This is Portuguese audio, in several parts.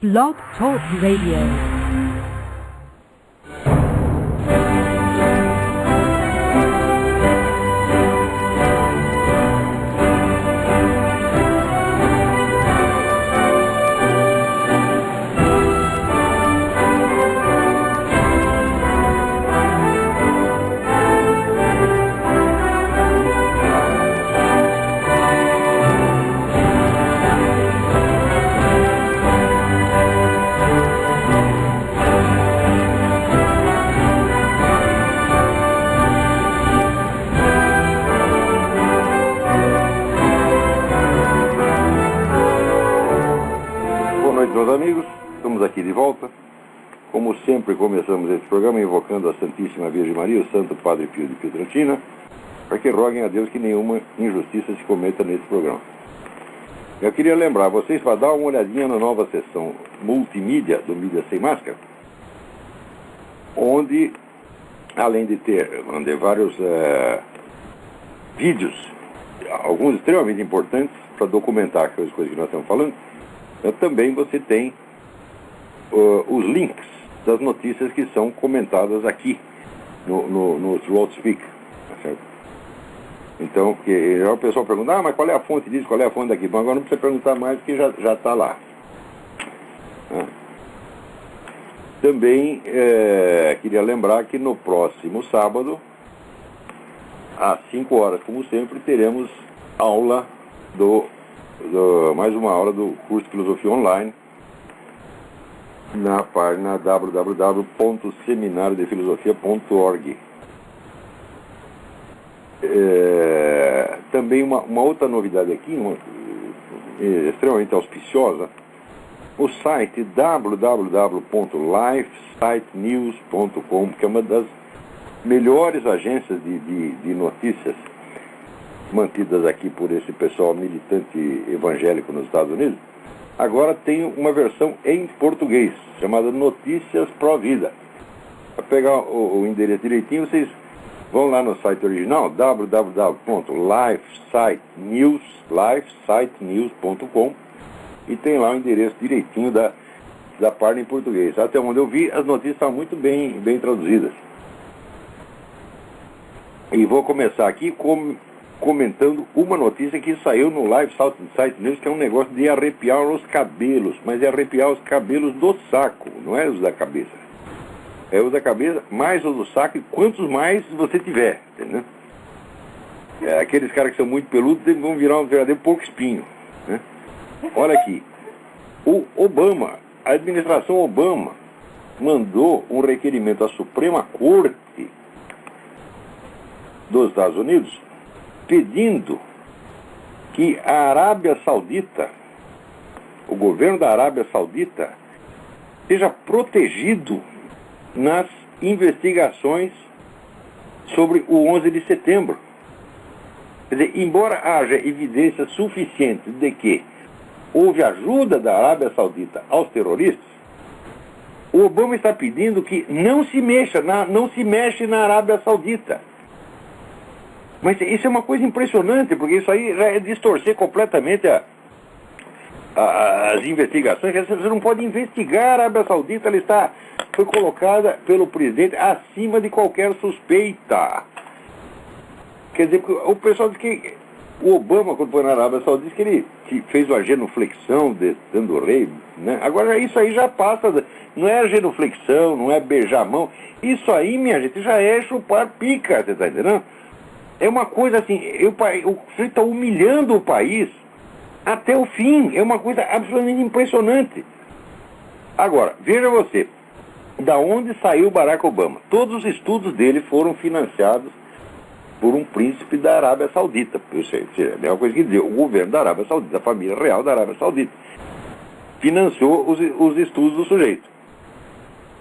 Blog Talk Radio. Sempre começamos esse programa invocando a Santíssima Virgem Maria, o Santo Padre Pio de Pietrelcina, para que roguem a Deus que nenhuma injustiça se cometa nesse programa. Eu queria lembrar vocês para dar uma olhadinha na nova sessão multimídia do Mídia Sem Máscara, onde, além de ter vários vídeos, alguns extremamente importantes para documentar aquelas coisas que nós estamos falando, também você tem os links das notícias que são comentadas aqui no Throat Speak, tá certo? Então, porque o pessoal pergunta, mas qual é a fonte disso, qual é a fonte daquilo? Bom, agora não precisa perguntar mais, porque já está lá. Também queria lembrar que no próximo sábado, às 5 horas, como sempre, teremos aula mais uma aula do curso de Filosofia Online, na página www.seminariodefilosofia.org. Também uma outra novidade aqui, extremamente auspiciosa, o site www.lifesitenews.com, que é uma das melhores agências de notícias mantidas aqui por esse pessoal militante evangélico nos Estados Unidos. Agora tem uma versão em português, chamada Notícias Pro Vida. Para pegar o endereço direitinho, vocês vão lá no site original, www.lifesitenews.com, e tem lá o endereço direitinho da página em português. Até onde eu vi, as notícias estão muito bem traduzidas. E vou começar aqui comentando uma notícia que saiu no Live Site News, que é um negócio de arrepiar os cabelos, mas é arrepiar os cabelos do saco, não é os da cabeça. É os da cabeça, mais os do saco, e quantos mais você tiver, entendeu? Aqueles caras que são muito peludos vão virar um verdadeiro porco espinho, né? Olha aqui, a administração Obama mandou um requerimento à Suprema Corte dos Estados Unidos, pedindo que a Arábia Saudita, o governo da Arábia Saudita, seja protegido nas investigações sobre o 11 de setembro. Quer dizer, embora haja evidência suficiente de que houve ajuda da Arábia Saudita aos terroristas, o Obama está pedindo que não se mexe na Arábia Saudita. Mas isso é uma coisa impressionante, porque isso aí já é distorcer completamente as investigações. Você não pode investigar a Arábia Saudita, ela foi colocada pelo presidente acima de qualquer suspeita. Quer dizer, o pessoal diz que o Obama, quando foi na Arábia Saudita, disse que ele fez uma genuflexão dando o rei, né? Agora isso aí já passa, não é genuflexão, não é beijar a mão. Isso aí, minha gente, já é chupar pica, você está entendendo? É uma coisa assim, o sujeito está humilhando o país até o fim. É uma coisa absolutamente impressionante. Agora, veja você, da onde saiu Barack Obama? Todos os estudos dele foram financiados por um príncipe da Arábia Saudita. É uma coisa que deu. O governo da Arábia Saudita, a família real da Arábia Saudita, financiou os estudos do sujeito,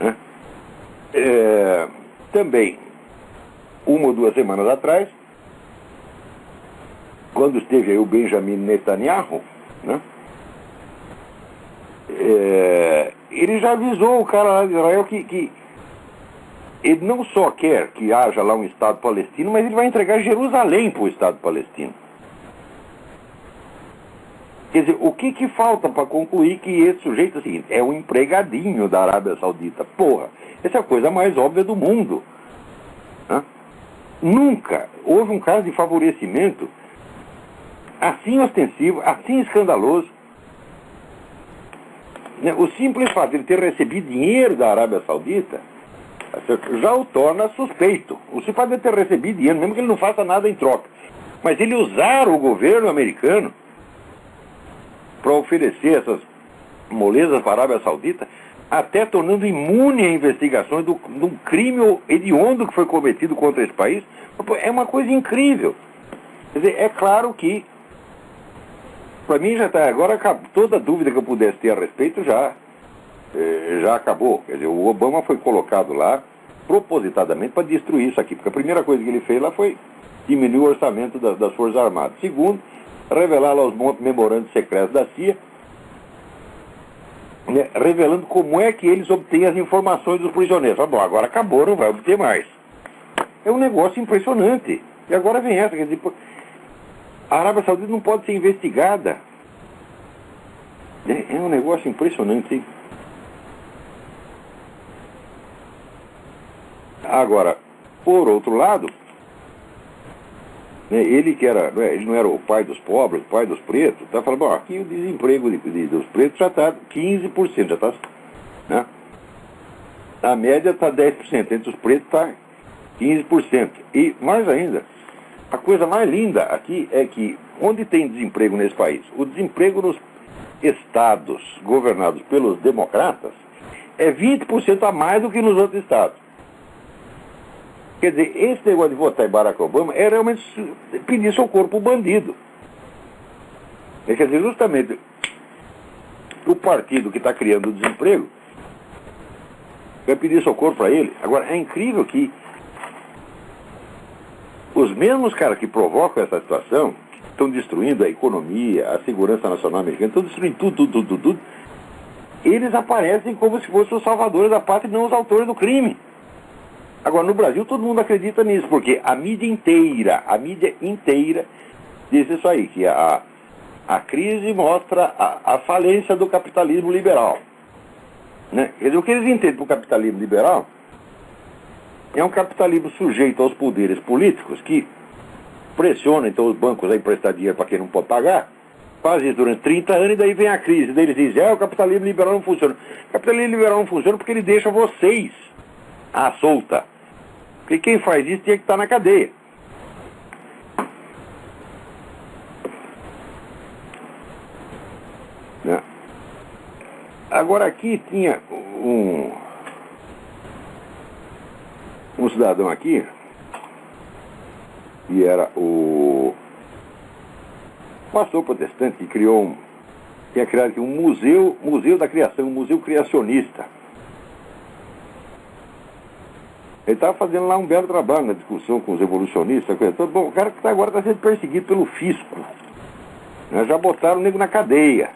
né? Também, 1 ou 2 semanas atrás, quando esteve aí o Benjamin Netanyahu, né? Ele já avisou o cara lá de Israel que ele não só quer que haja lá um Estado palestino, mas ele vai entregar Jerusalém para o Estado palestino. Quer dizer, o que falta para concluir que esse sujeito é o seguinte, é um empregadinho da Arábia Saudita? Porra, essa é a coisa mais óbvia do mundo. Né? Nunca houve um caso de favorecimento assim ostensivo, assim escandaloso. Né? O simples fato de ele ter recebido dinheiro da Arábia Saudita já o torna suspeito. O simples fato de ele ter recebido dinheiro, mesmo que ele não faça nada em troca, mas ele usar o governo americano para oferecer essas molezas para a Arábia Saudita, até tornando imune a investigações de um crime hediondo que foi cometido contra esse país, é uma coisa incrível. Quer dizer, é claro que, para mim já está, agora toda dúvida que eu pudesse ter a respeito já acabou. Quer dizer, o Obama foi colocado lá propositadamente para destruir isso aqui, porque a primeira coisa que ele fez lá foi diminuir o orçamento das Forças Armadas. Segundo, revelar lá os memorandos secretos da CIA, né, revelando como é que eles obtêm as informações dos prisioneiros. Bom, agora acabou, não vai obter mais. É um negócio impressionante. E agora vem essa, quer dizer, a Arábia Saudita não pode ser investigada. É um negócio impressionante, hein? Agora, por outro lado, né, ele que era, ele não era o pai dos pobres, o pai dos pretos, está falando, bom, aqui o desemprego dos pretos já está 15%, já está, né? A média está 10%, entre os pretos está 15%. E mais ainda, a coisa mais linda aqui é que, onde tem desemprego nesse país, o desemprego nos estados governados pelos democratas é 20% a mais do que nos outros estados. Quer dizer, esse negócio de votar em Barack Obama é realmente pedir socorro para o bandido. Quer dizer, justamente o partido que está criando o desemprego vai pedir socorro para ele. Agora, é incrível que os mesmos caras que provocam essa situação, estão destruindo a economia, a segurança nacional americana, estão destruindo tudo, eles aparecem como se fossem os salvadores da pátria e não os autores do crime. Agora, no Brasil, todo mundo acredita nisso, porque a mídia inteira diz isso aí, que a crise mostra a falência do capitalismo liberal. Né? Quer dizer, o que eles entendem por capitalismo liberal é um capitalismo sujeito aos poderes políticos que pressiona, então, os bancos a emprestar dinheiro para quem não pode pagar, faz isso durante 30 anos e daí vem a crise. Daí eles dizem, o capitalismo liberal não funciona. O capitalismo liberal não funciona porque ele deixa vocês à solta. Porque quem faz isso tinha que estar na cadeia. Né? Agora aqui tinha um cidadão aqui, que era o pastor protestante, que tinha criado aqui um museu da criação, um museu criacionista. Ele estava fazendo lá um belo trabalho na discussão com os evolucionistas, coisa toda. Bom, o cara que agora está sendo perseguido pelo fisco. Né? Já botaram o nego na cadeia.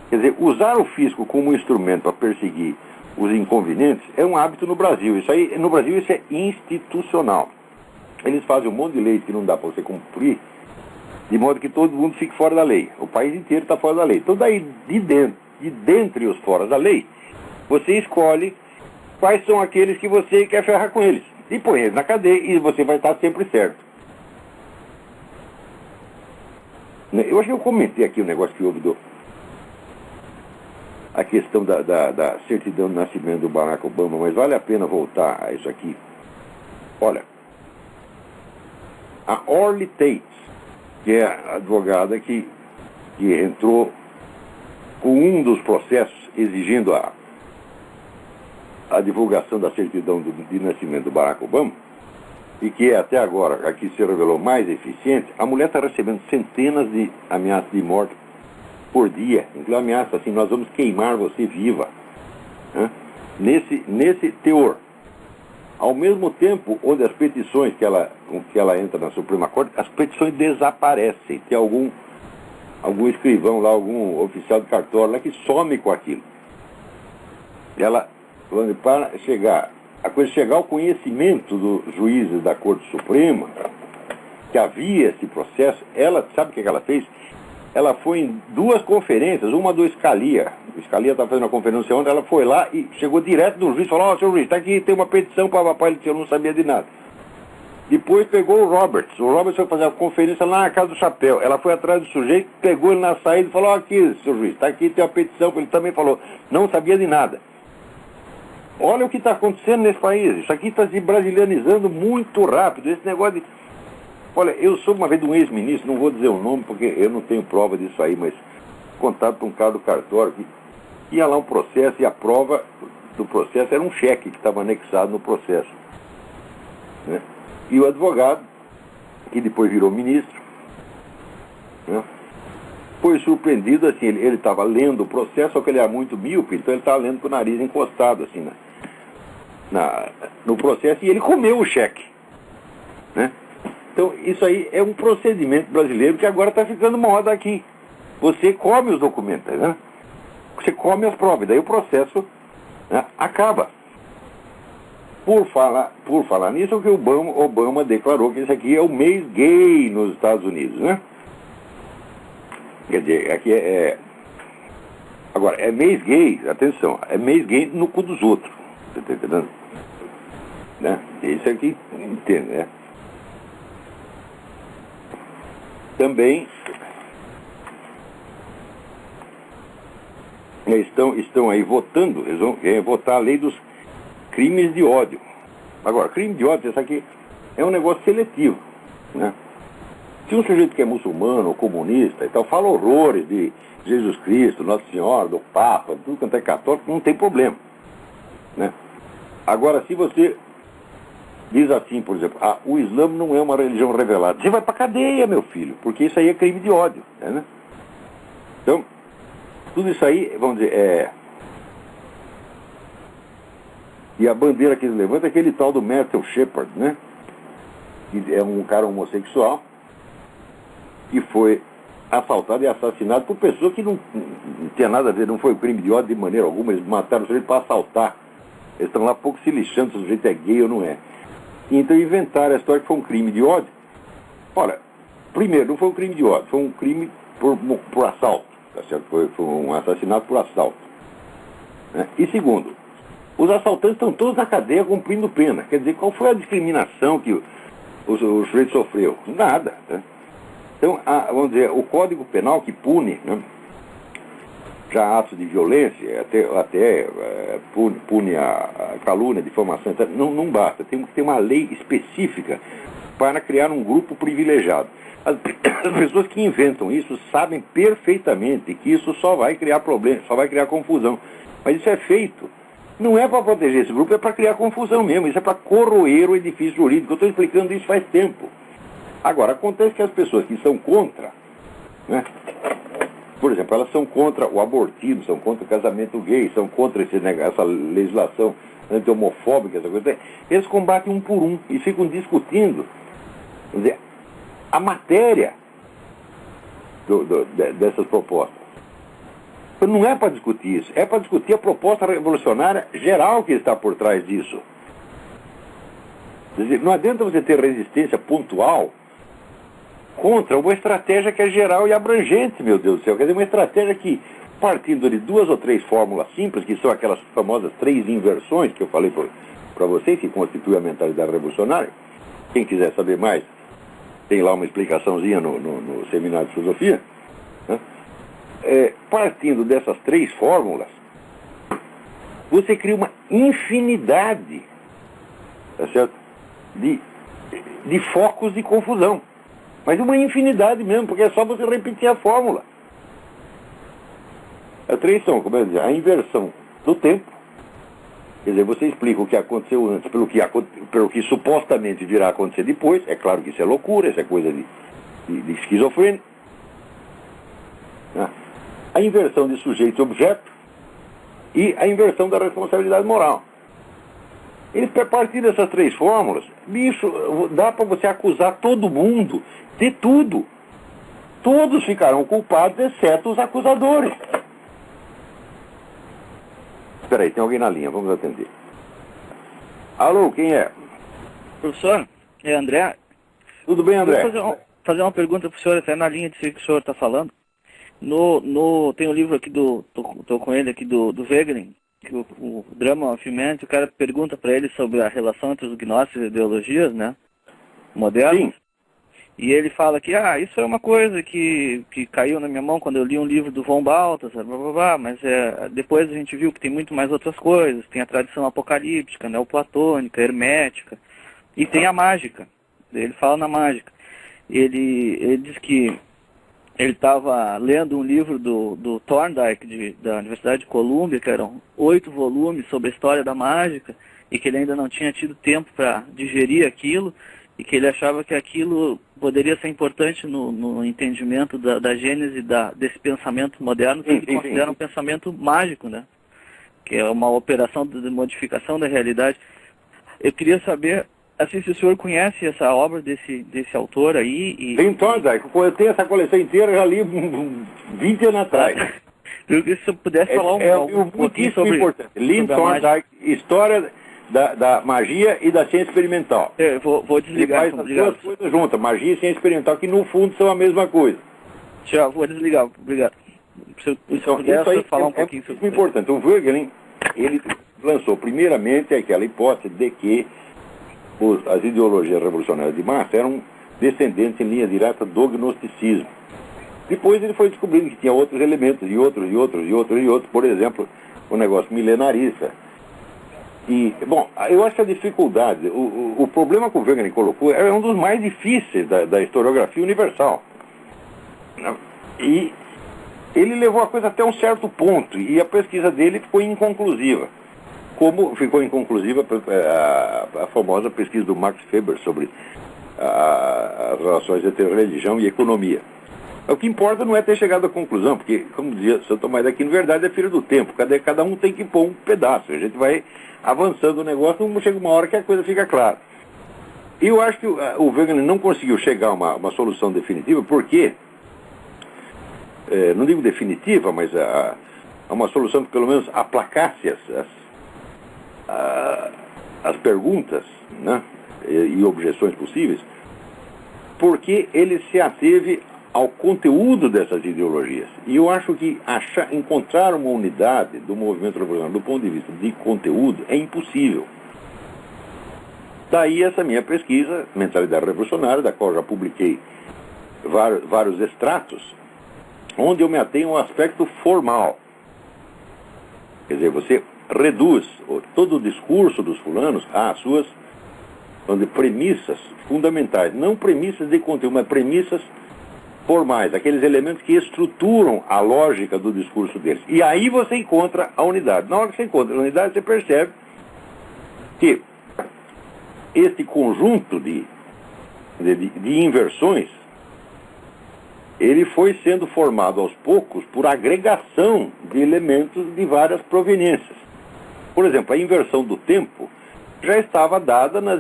Quer dizer, usar o fisco como instrumento para perseguir os inconvenientes é um hábito no Brasil. No Brasil isso é institucional. Eles fazem um monte de leis que não dá para você cumprir, de modo que todo mundo fique fora da lei. O país inteiro está fora da lei. Então daí, de dentre os fora da lei, você escolhe quais são aqueles que você quer ferrar com eles. E põe eles na cadeia e você vai estar sempre certo. Eu acho que eu comentei aqui o negócio que houve a questão da certidão de nascimento do Barack Obama, mas vale a pena voltar a isso aqui. Olha, a Orly Tate, que é a advogada que entrou com um dos processos exigindo a divulgação da certidão de nascimento do Barack Obama, e que até agora aqui se revelou mais eficiente, a mulher está recebendo centenas de ameaças de morte por dia, incluindo ameaça assim, nós vamos queimar você viva, né? Nesse teor. Ao mesmo tempo, onde as petições que ela entra na Suprema Corte, as petições desaparecem. Tem algum escrivão lá, algum oficial de cartório lá que some com aquilo. Ela, para chegar ao conhecimento dos juízes da Corte Suprema, que havia esse processo, ela, sabe o que ela fez? ela foi em 2 conferências, uma do Scalia. O Scalia estava fazendo uma conferência ontem, ela foi lá e chegou direto do juiz, falou, senhor juiz, está aqui, tem uma petição para papai, eu não sabia de nada. Depois pegou o Roberts foi fazer a conferência lá na Casa do Chapéu. Ela foi atrás do sujeito, pegou ele na saída e falou, aqui, senhor juiz, está aqui, tem uma petição, ele também falou, não sabia de nada. Olha o que está acontecendo nesse país, isso aqui está se brasilianizando muito rápido, esse negócio de... Olha, eu sou uma vez de um ex-ministro, não vou dizer o nome porque eu não tenho prova disso aí, mas contato para um cara do cartório que ia lá um processo e a prova do processo era um cheque que estava anexado no processo. Né? E o advogado, que depois virou ministro, né, foi surpreendido assim, ele estava lendo o processo, só que ele era muito míope, então ele estava lendo com o nariz encostado assim no processo e ele comeu o cheque. Né? Então, isso aí é um procedimento brasileiro que agora está ficando moda aqui. Você come os documentos, né? Você come as provas, daí o processo, né, acaba. Por falar nisso, o que o Obama declarou que esse aqui é o mês gay nos Estados Unidos, né? Quer dizer, aqui agora, é mês gay, atenção, é mês gay no cu dos outros. Você está entendendo? Né? Isso aqui, entende, né? Também estão aí votando, eles vão votar a lei dos crimes de ódio. Agora, crime de ódio, isso aqui é um negócio seletivo, né? Se um sujeito que é muçulmano ou comunista e tal, fala horrores de Jesus Cristo, Nossa Senhora, do Papa, tudo quanto é católico, não tem problema, né? Agora, se você diz assim, por exemplo, o Islã não é uma religião revelada, você vai pra cadeia, meu filho, porque isso aí é crime de ódio, né? Então, tudo isso aí, vamos dizer, e a bandeira que eles levantam é aquele tal do Matthew Shepard, né? Que é um cara homossexual que foi assaltado e assassinado por pessoas que não tinha nada a ver, não foi crime de ódio de maneira alguma, eles mataram o sujeito para assaltar. Eles estão lá pouco se lixando se o sujeito é gay ou não é. Então inventaram a história que foi um crime de ódio. Olha, primeiro, não foi um crime de ódio, foi um crime por assalto, tá certo? Foi um assassinato por assalto. Né? E segundo, os assaltantes estão todos na cadeia cumprindo pena. Quer dizer, qual foi a discriminação que o sujeito sofreu? Nada. Né? Então, vamos dizer, o Código Penal que pune, né, já atos de violência, até pune a calúnia, a difamação, não basta. Tem que ter uma lei específica para criar um grupo privilegiado. As pessoas que inventam isso sabem perfeitamente que isso só vai criar problemas, só vai criar confusão. Mas isso é feito. Não é para proteger esse grupo, é para criar confusão mesmo. Isso é para corroer o edifício jurídico. Eu estou explicando isso faz tempo. Agora, acontece que as pessoas que são contra, né, por exemplo, elas são contra o abortismo, são contra o casamento gay, são contra essa legislação anti-homofóbica, essa coisa. Eles combatem um por um e ficam discutindo, quer dizer, a matéria dessas propostas. Então, não é para discutir isso, é para discutir a proposta revolucionária geral que está por trás disso. Quer dizer, não adianta você ter resistência pontual contra uma estratégia que é geral e abrangente, meu Deus do céu. Quer dizer, uma estratégia que, partindo de 2 ou 3 fórmulas simples, que são aquelas famosas 3 inversões que eu falei para vocês, que constituem a mentalidade revolucionária. Quem quiser saber mais, tem lá uma explicaçãozinha no seminário de filosofia. Né? Partindo dessas 3 fórmulas, você cria uma infinidade, tá certo? De focos de confusão. Mas uma infinidade mesmo, porque é só você repetir a fórmula. As 3 são, como eu dizia, a inversão do tempo. Quer dizer, você explica o que aconteceu antes pelo que supostamente virá a acontecer depois. É claro que isso é loucura, isso é coisa de esquizofrênico. A inversão de sujeito e objeto e a inversão da responsabilidade moral. E a partir dessas 3 fórmulas, bicho, dá para você acusar todo mundo de tudo. Todos ficarão culpados, exceto os acusadores. Espera aí, tem alguém na linha, vamos atender. Alô, quem é? Professor, é André. Tudo bem, André? Vou fazer uma pergunta para o senhor, até na linha de que o senhor está falando. Tem um livro aqui tô com ele aqui do Wegelin, que o Drama of Humanity, o cara pergunta para ele sobre a relação entre os gnósticos e ideologias, né, modernas. Sim. E ele fala que, isso é uma coisa que caiu na minha mão quando eu li um livro do von Balthasar, blá, blá, blá, mas depois a gente viu que tem muito mais outras coisas, tem a tradição apocalíptica, neoplatônica, hermética, e tem a mágica. Ele fala na mágica. Ele diz que ele estava lendo um livro do Thorndike, da Universidade de Colômbia, que eram 8 volumes sobre a história da mágica, e que ele ainda não tinha tido tempo para digerir aquilo, e que ele achava que aquilo poderia ser importante no entendimento da gênese desse pensamento moderno, que ele considera um pensamento mágico, né? Que é uma operação de modificação da realidade. Eu queria saber, assim, se o senhor conhece essa obra desse autor aí. Lynn Thorndike, eu tenho essa coleção inteira, já li 20 anos atrás. Eu queria que o senhor pudesse falar um pouquinho sobre... importante. Lynn Thorndike, História da magia e da ciência experimental. Eu vou desligar. Ele faz as duas coisas juntas, magia e ciência experimental, que no fundo são a mesma coisa. Tchau, vou desligar, obrigado. Se então, puder, isso aí falar um pouquinho sobre isso. Importante. O Wegelin, ele lançou primeiramente aquela hipótese de que as ideologias revolucionárias de massa eram descendentes em linha direta do gnosticismo. Depois ele foi descobrindo que tinha outros elementos, e outros. Por exemplo, o negócio milenarista. E, bom, eu acho que a dificuldade, o problema que o Wegelin colocou é um dos mais difíceis da historiografia universal. E ele levou a coisa até um certo ponto, e a pesquisa dele ficou inconclusiva. Como ficou inconclusiva a famosa pesquisa do Max Weber sobre as relações entre religião e economia. O que importa não é ter chegado à conclusão, porque, como dizia São Tomás de Aquino, verdade é filho do tempo. Cada um tem que pôr um pedaço. A gente vai avançando o negócio, chega uma hora que a coisa fica clara. E eu acho que o Wegelin não conseguiu chegar a uma solução definitiva, porque, não digo definitiva, mas a uma solução que pelo menos aplacasse as perguntas, né, e objeções possíveis, porque ele se ateve ao conteúdo dessas ideologias. E eu acho que encontrar uma unidade do movimento revolucionário do ponto de vista de conteúdo é impossível. Daí essa minha pesquisa, Mentalidade Revolucionária, da qual já publiquei vários extratos, onde eu me atenho ao aspecto formal. Quer dizer, você reduz todo o discurso dos fulanos às suas premissas fundamentais. Não premissas de conteúdo, mas premissas formais, aqueles elementos que estruturam a lógica do discurso deles. E aí você encontra a unidade. Na hora que você encontra a unidade, você percebe que este conjunto de inversões, ele foi sendo formado aos poucos por agregação de elementos de várias proveniências. Por exemplo, a inversão do tempo já estava dada nas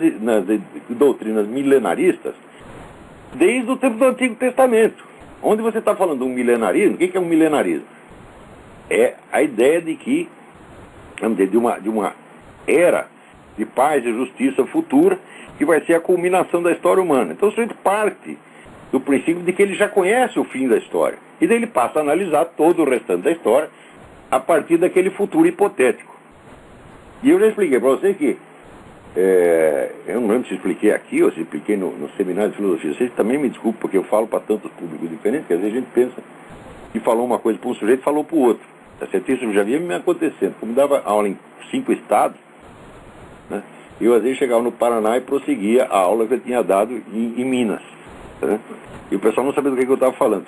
doutrinas milenaristas desde o tempo do Antigo Testamento. Onde você está falando de um milenarismo, o que é um milenarismo? É a ideia de que, vamos dizer, de uma era de paz e justiça futura, que vai ser a culminação da história humana. Então, o sujeito parte do princípio de que ele já conhece o fim da história. E daí ele passa a analisar todo o restante da história a partir daquele futuro hipotético. E eu já expliquei para você que eu não lembro se expliquei aqui ou se expliquei no seminário de filosofia. Vocês também me desculpem, porque eu falo para tantos públicos diferentes que às vezes a gente pensa que falou uma coisa para um sujeito e falou para o outro. Isso já vinha me acontecendo. Como dava aula em 5 estados, né, eu às vezes chegava no Paraná e prosseguia a aula que eu tinha dado em Minas. Né, e o pessoal não sabia do que eu estava falando.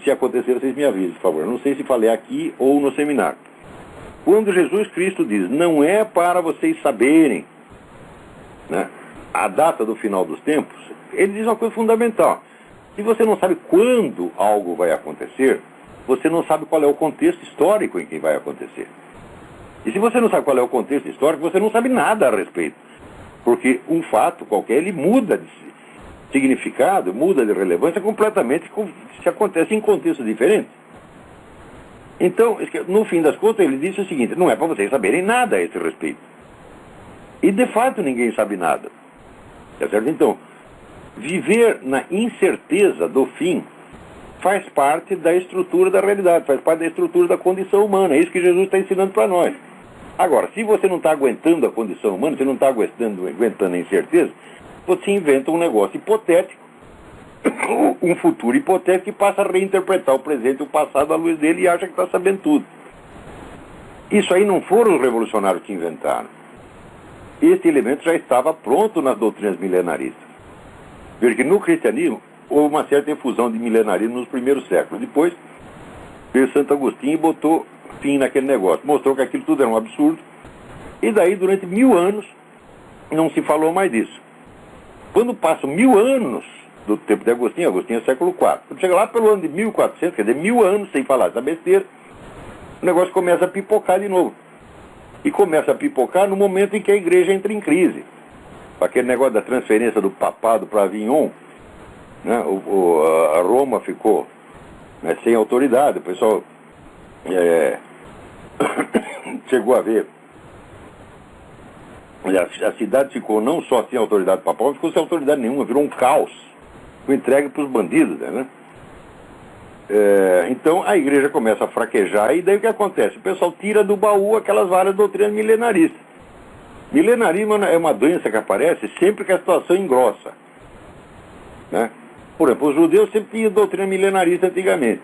Se acontecer, vocês me avisem, por favor. Eu não sei se falei aqui ou no seminário. Quando Jesus Cristo diz, não é para vocês saberem, né, a data do final dos tempos, ele diz uma coisa fundamental. Se você não sabe quando algo vai acontecer, você não sabe qual é o contexto histórico em que vai acontecer. E se você não sabe qual é o contexto histórico, você não sabe nada a respeito. Porque um fato qualquer, ele muda de significado, muda de relevância completamente se acontece em contextos diferentes. Então, no fim das contas, ele disse o seguinte, não é para vocês saberem nada a esse respeito. E, de fato, ninguém sabe nada. Tá certo? Então, viver na incerteza do fim faz parte da estrutura da realidade, faz parte da estrutura da condição humana. É isso que Jesus está ensinando para nós. Agora, se você não está aguentando a condição humana, você não está aguentando a incerteza, você inventa um negócio hipotético, um futuro hipotético, e passa a reinterpretar o presente e o passado à luz dele e acha que está sabendo tudo. Isso aí não foram os revolucionários que inventaram. Esse elemento já estava pronto nas doutrinas milenaristas. Veja que no cristianismo houve uma certa efusão de milenarismo nos primeiros séculos. Depois veio Santo Agostinho e botou fim naquele negócio. Mostrou que aquilo tudo era um absurdo. E daí, durante 1000 anos, não se falou mais disso. Quando passam 1000 anos do tempo de Agostinho, Agostinho é século IV. Quando chega lá pelo ano de 1400, quer dizer, 1000 anos sem falar essa besteira, o negócio começa a pipocar de novo. E começa a pipocar no momento em que a igreja entra em crise. Aquele negócio da transferência do papado para Avignon, né? A Roma ficou, né, sem autoridade. O pessoal chegou a ver. A cidade ficou não só sem autoridade papal, ficou sem autoridade nenhuma, virou um caos. Foi entregue para os bandidos, né? Então a igreja começa a fraquejar, e daí o que acontece? O pessoal tira do baú aquelas várias doutrinas milenaristas. Milenarismo é uma doença que aparece sempre que a situação engrossa, né? Por exemplo, os judeus sempre tinham doutrina milenarista antigamente,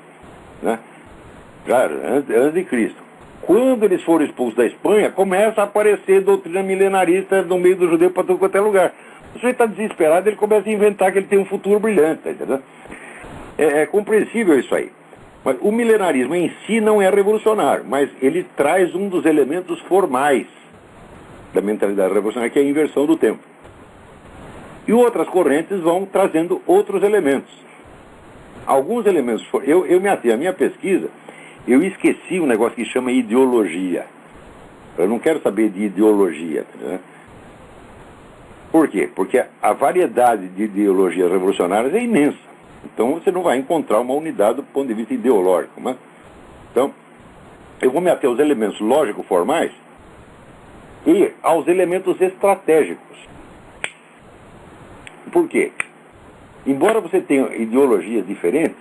né? Claro, antes de Cristo. Quando eles foram expulsos da Espanha, começa a aparecer doutrina milenarista no meio do judeu para todo quanto é lugar. O sujeito está desesperado, ele começa a inventar que ele tem um futuro brilhante, tá entendendo? É compreensível isso aí. Mas o milenarismo em si não é revolucionário, mas ele traz um dos elementos formais da mentalidade revolucionária, que é a inversão do tempo. E outras correntes vão trazendo outros elementos. Alguns elementos... Eu me atei à minha pesquisa, eu esqueci um negócio que chama ideologia. Eu não quero saber de ideologia, né? Por quê? Porque a variedade de ideologias revolucionárias é imensa. Então você não vai encontrar uma unidade do ponto de vista ideológico, né? Então, eu vou me ater aos elementos lógico-formais e aos elementos estratégicos. Por quê? Embora você tenha ideologias diferentes,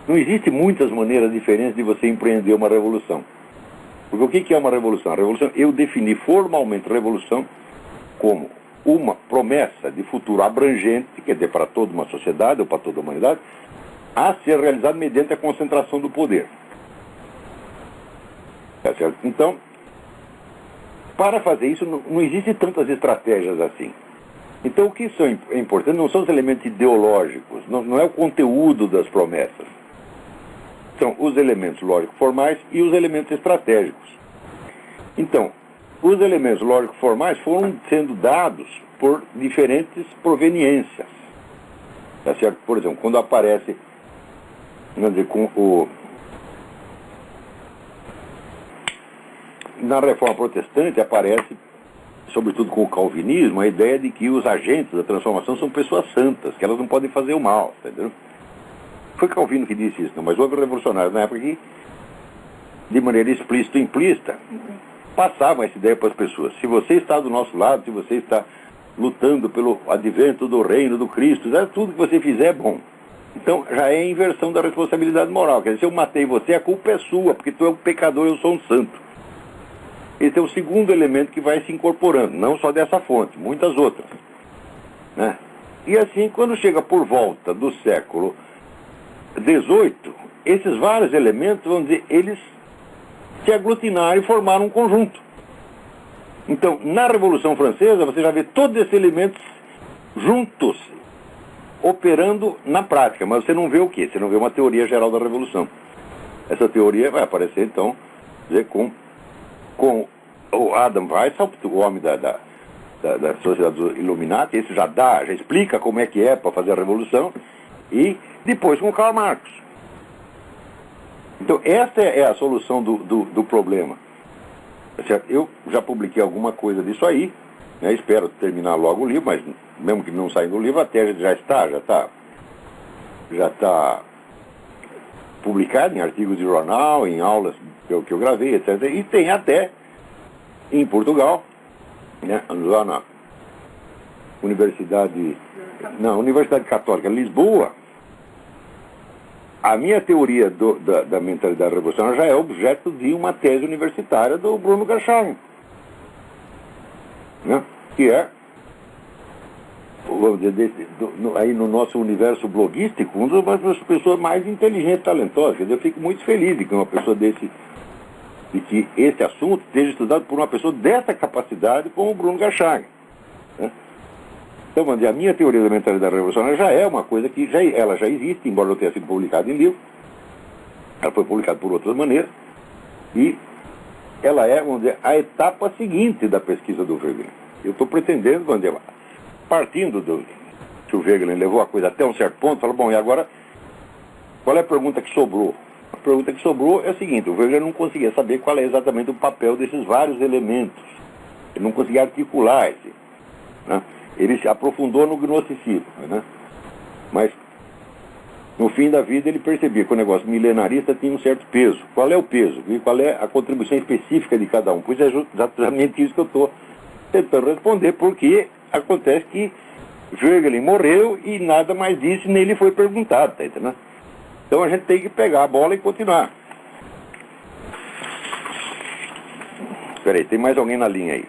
não existe muitas maneiras diferentes de você empreender uma revolução. Porque o que é uma revolução? A revolução, eu defini formalmente revolução como uma promessa de futuro abrangente, quer dizer, para toda uma sociedade ou para toda a humanidade, a ser realizada mediante a concentração do poder. Tá certo? Então, para fazer isso, não existem tantas estratégias assim. Então, o que é importante não são os elementos ideológicos, não é o conteúdo das promessas. São os elementos lógico-formais e os elementos estratégicos. Então, os elementos lógico-formais foram sendo dados por diferentes proveniências. Tá certo? Por exemplo, quando aparece, vamos dizer, na Reforma Protestante aparece, sobretudo com o calvinismo, a ideia de que os agentes da transformação são pessoas santas, que elas não podem fazer o mal, entendeu? Foi Calvino que disse isso, não, mas houve revolucionários na época que, de maneira explícita ou implícita, passavam essa ideia para as pessoas. Se você está do nosso lado, se você está lutando pelo advento do reino do Cristo, tudo que você fizer é bom. Então já é a inversão da responsabilidade moral. Quer dizer, se eu matei você, a culpa é sua, porque tu é um pecador e eu sou um santo. Esse é o segundo elemento que vai se incorporando, não só dessa fonte, muitas outras, né? E assim, quando chega por volta do século XVIII, esses vários elementos, vamos dizer, eles se aglutinaram e formaram um conjunto. Então, na Revolução Francesa, você já vê todos esses elementos juntos, operando na prática, mas você não vê o quê? Você não vê uma teoria geral da Revolução. Essa teoria vai aparecer, então, dizer, com o Adam Weishaupt, o homem da Sociedade dos Illuminati. Esse já explica como é que é para fazer a Revolução, e depois com Karl Marx. Então, essa é a solução do problema. Certo? Eu já publiquei alguma coisa disso aí, né? Espero terminar logo o livro, mas mesmo que não saia do livro, a tese já está publicado em artigos de jornal, em aulas que eu gravei, etc. E tem até em Portugal, né? Lá na Universidade Católica de Lisboa, A minha teoria da mentalidade revolucionária já é objeto de uma tese universitária do Bruno Garcharme, né? Que é, vamos dizer, aí no nosso universo bloguístico, uma das pessoas mais inteligentes e talentosas. Quer dizer, eu fico muito feliz de que uma pessoa de que esse assunto esteja estudado por uma pessoa dessa capacidade como o Bruno Garcharme, né? Então, vamos dizer, a minha teoria da mentalidade revolucionária já é uma coisa que ela já existe, embora não tenha sido publicada em livro. Ela foi publicada por outras maneiras. E ela é, vamos dizer, a etapa seguinte da pesquisa do Wegelin. Eu estou pretendendo, vamos dizer, partindo do que o Wegelin levou a coisa até um certo ponto, fala, bom, e agora, qual é a pergunta que sobrou? A pergunta que sobrou é a seguinte: o Wegelin não conseguia saber qual é exatamente o papel desses vários elementos. Ele não conseguia articular esse, né? Ele se aprofundou no gnosticismo, né? Mas, no fim da vida, ele percebia que o negócio milenarista tinha um certo peso. Qual é o peso? E qual é a contribuição específica de cada um? Pois é exatamente isso que eu estou tentando responder, porque acontece que Wegelin morreu e nada mais disse, nem lhe foi perguntado, tá entendendo? Então a gente tem que pegar a bola e continuar. Espera aí, tem mais alguém na linha aí?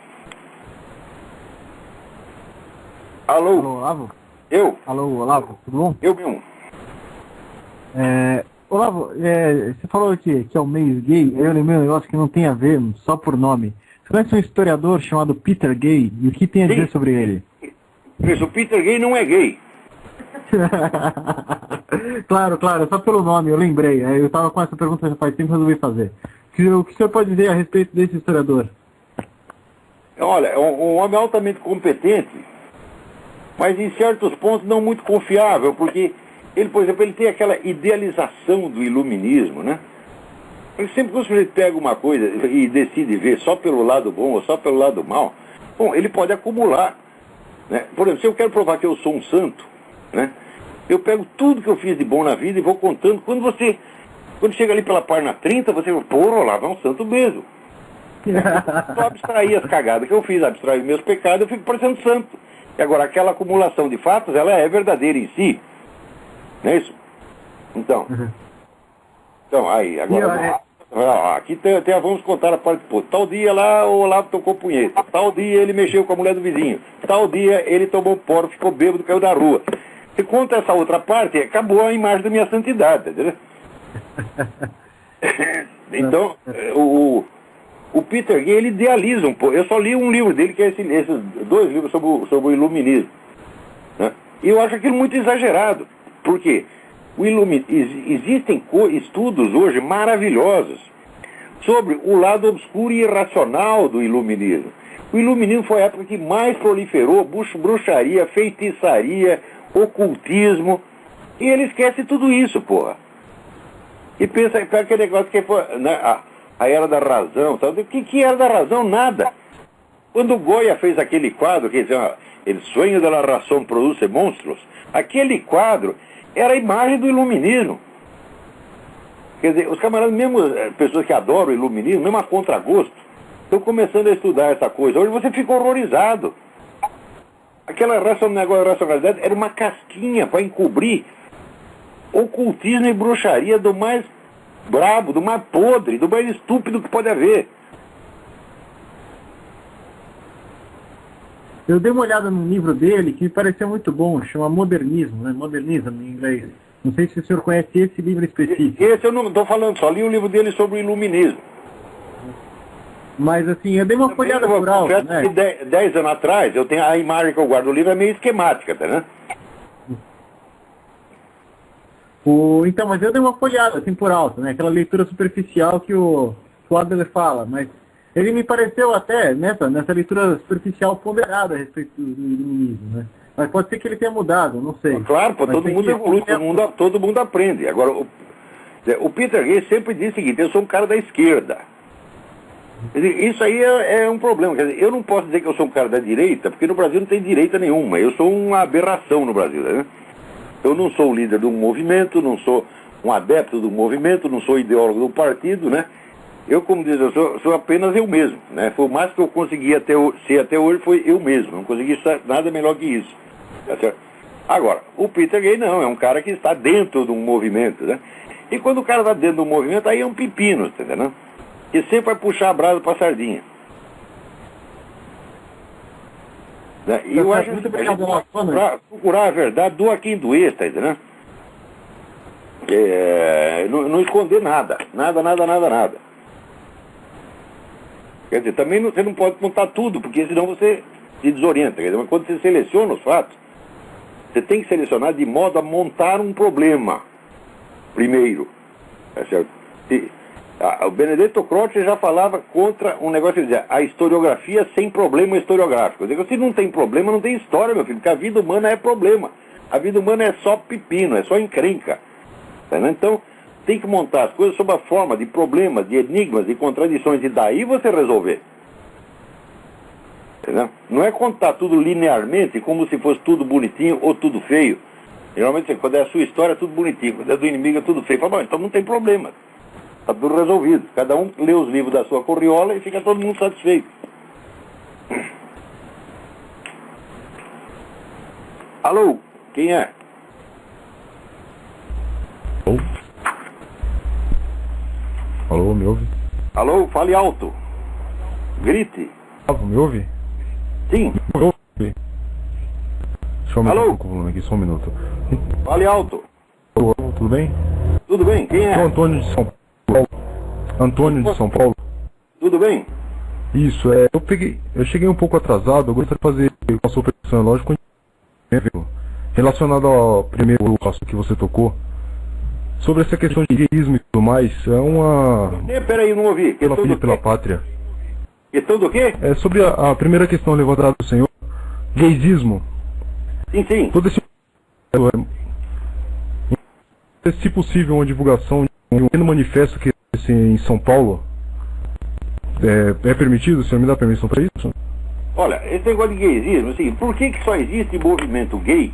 Alô? Alô, Olavo? Eu? Alô, Olavo, tudo bom? Eu mesmo. Olavo, você falou que é o mês gay, aí eu lembrei um negócio que não tem a ver, só por nome. Você conhece um historiador chamado Peter Gay? E o que tem a dizer sobre ele? Isso, o Peter Gay não é gay. Claro, só pelo nome, eu lembrei. Eu estava com essa pergunta já faz tempo e resolvi fazer. O que o senhor pode dizer a respeito desse historiador? Olha, é um homem altamente competente, mas em certos pontos não muito confiável, porque ele, por exemplo, ele tem aquela idealização do iluminismo, né? Porque sempre que o sujeito pega uma coisa e decide ver só pelo lado bom ou só pelo lado mal, bom, ele pode acumular, né? Por exemplo, se eu quero provar que eu sou um santo, né? Eu pego tudo que eu fiz de bom na vida e vou contando. Quando chega ali pela página 30, você fala, pô, lá vai um santo mesmo. Só abstrair as cagadas que eu fiz, abstrair meus pecados, eu fico parecendo santo. E agora, aquela acumulação de fatos, ela é verdadeira em si. Não é isso? Então, aí, agora, aqui vamos contar a parte, pô, tal dia lá o Olavo tocou punheta, tal dia ele mexeu com a mulher do vizinho, tal dia ele tomou poro, ficou bêbado, caiu da rua. Se conta essa outra parte, acabou a imagem da minha santidade, entendeu? Então, o Peter Gay, ele idealiza um pouco. Eu só li um livro dele, que é esses dois livros sobre o iluminismo, né? E eu acho aquilo muito exagerado. Por quê? Existem estudos hoje maravilhosos sobre o lado obscuro e irracional do iluminismo. O iluminismo foi a época que mais proliferou bruxaria, feitiçaria, ocultismo. E ele esquece tudo isso, porra. E pensa aquele negócio que foi, né, a era da razão. Sabe? O que era da razão? Nada. Quando o Goya fez aquele quadro, que dizia, El sueño de la razón produce monstruos, aquele quadro era a imagem do iluminismo. Quer dizer, os camaradas, mesmo pessoas que adoram o iluminismo, mesmo a contragosto, estão começando a estudar essa coisa. Hoje você fica horrorizado. Aquela racionalidade era uma casquinha para encobrir ocultismo e bruxaria do mais brabo, do mais podre, do mais estúpido que pode haver. Eu dei uma olhada num livro dele que me pareceu muito bom, chama Modernismo, né? Modernismo em inglês. Não sei se o senhor conhece esse livro específico. Esse eu não estou falando, só li o livro dele sobre o iluminismo. Mas assim, eu dei uma olhada por alto, né? 10 anos atrás, eu tenho a imagem que eu guardo do livro é meio esquemática, tá, né? Então, mas eu dei uma olhada assim por alto, né? Aquela leitura superficial que o Adler fala, mas ele me pareceu até, nessa leitura superficial, ponderada a respeito do iluminismo, né? Mas pode ser que ele tenha mudado, não sei. Claro, pô, todo mundo evolui, todo mundo aprende. Agora, o Peter Gay sempre diz o seguinte: eu sou um cara da esquerda. Quer dizer, isso aí é um problema. Quer dizer, eu não posso dizer que eu sou um cara da direita, porque no Brasil não tem direita nenhuma. Eu sou uma aberração no Brasil, né? Eu não sou o líder de um movimento, não sou um adepto do movimento, não sou ideólogo do partido, né? Eu, como diz, eu sou apenas eu mesmo, né? Foi o máximo que eu consegui ser até hoje, foi eu mesmo. Não consegui nada melhor que isso, tá certo? Agora, o Peter Gay não, é um cara que está dentro de um movimento, né? E quando o cara está dentro de um movimento, aí é um pepino, entendeu? Que sempre vai puxar a brasa para a sardinha. Né? E eu acho que para procurar a verdade do a quem doer, tá entendendo? Não esconder nada. Nada. Quer dizer, também você não pode contar tudo, porque senão você se desorienta. Quer dizer, mas quando você seleciona os fatos, você tem que selecionar de modo a montar um problema primeiro. Tá certo? O Benedetto Croce já falava contra um negócio que dizia a historiografia sem problema historiográfico. Eu digo, se não tem problema, não tem história, meu filho, porque a vida humana é problema. A vida humana é só pepino, é só encrenca. Tá, né? Então, tem que montar as coisas sob a forma de problemas, de enigmas, de contradições, e daí você resolver. Entendeu? Não é contar tudo linearmente, como se fosse tudo bonitinho ou tudo feio. Geralmente, quando é a sua história, é tudo bonitinho. Quando é do inimigo, é tudo feio. Fala, bom, então não tem problema. Está tudo resolvido. Cada um lê os livros da sua corriola e fica todo mundo satisfeito. Alô? Quem é? Alô, me ouve? Alô, fale alto. Grite. Me ouve? Sim. Me ouve? Deixa eu aumentar Alô? um pouco o volume aqui, só um minuto. Fale alto. Alô, tudo bem? Tudo bem? Quem é? Sou Antônio de São Paulo. Antônio de São Paulo. Tudo bem? Isso, eu cheguei um pouco atrasado, eu gostaria de fazer uma supervisão lógico relacionado ao primeiro caso que você tocou. Sobre essa questão de gaysismo e tudo mais, é uma... Peraí, não ouvi. Pela filha e pela pátria. Questão do quê? É sobre a primeira questão levantada do senhor, gaysismo. Sim. Todo esse... Se possível, uma divulgação de um pequeno manifesto que em São Paulo, é permitido? O senhor me dá permissão para isso? Olha, esse negócio de gaysismo, assim, por que só existe movimento gay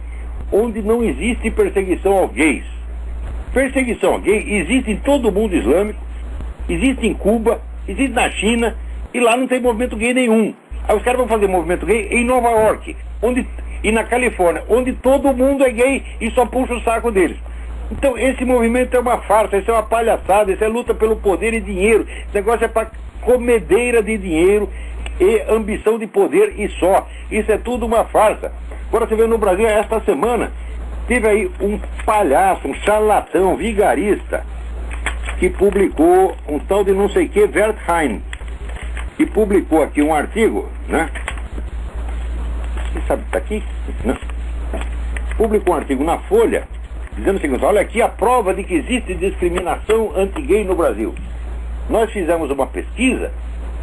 onde não existe perseguição aos gays? Perseguição gay existe em todo o mundo islâmico, existe em Cuba, existe na China, e lá não tem movimento gay nenhum. Aí os caras vão fazer movimento gay em Nova York, e na Califórnia, onde todo mundo é gay e só puxa o saco deles. Então esse movimento é uma farsa, isso é uma palhaçada, isso é luta pelo poder e dinheiro. Esse negócio é para comedeira de dinheiro e ambição de poder e só. Isso é tudo uma farsa. Agora você vê no Brasil, esta semana, teve aí um palhaço, um charlatão, vigarista, que publicou um tal de não sei que, Wertheim, que publicou aqui um artigo, né? Você sabe que está aqui? Não. Publicou um artigo na Folha, dizendo o seguinte: olha aqui a prova de que existe discriminação anti-gay no Brasil. Nós fizemos uma pesquisa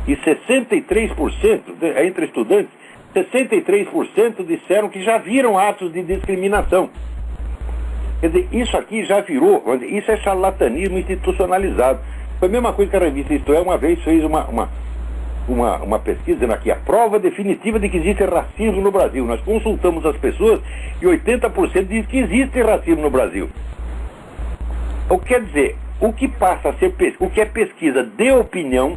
e 63%, entre estudantes, 63% disseram que já viram atos de discriminação. Quer dizer, isso aqui já virou, isso é charlatanismo institucionalizado. Foi a mesma coisa que a revista Isto É uma vez fez uma pesquisa dizendo aqui a prova definitiva de que existe racismo no Brasil. Nós consultamos as pessoas e 80% diz que existe racismo no Brasil. O que quer dizer, o que passa a ser o que é pesquisa de opinião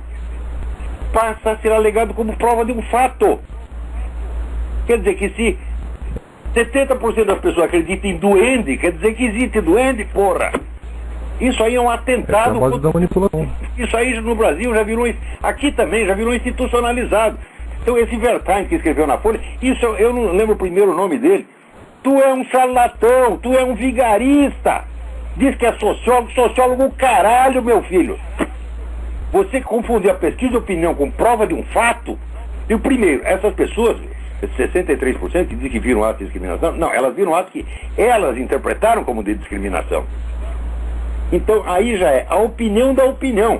passa a ser alegado como prova de um fato. Quer dizer que se 70% das pessoas acreditam em duende, quer dizer que existe duende, porra. Isso aí é um atentado. É a base da manipulação. Isso aí no Brasil já virou, aqui também já virou institucionalizado. Então esse Wertheim que escreveu na Folha, isso eu não lembro o primeiro nome dele. Tu é um charlatão, tu é um vigarista. Diz que é sociólogo caralho, meu filho. Você confundir a pesquisa de opinião com prova de um fato. E o primeiro, essas pessoas, 63% que dizem que viram ato de discriminação, não, elas viram ato que elas interpretaram como de discriminação. Então aí já é a opinião da opinião.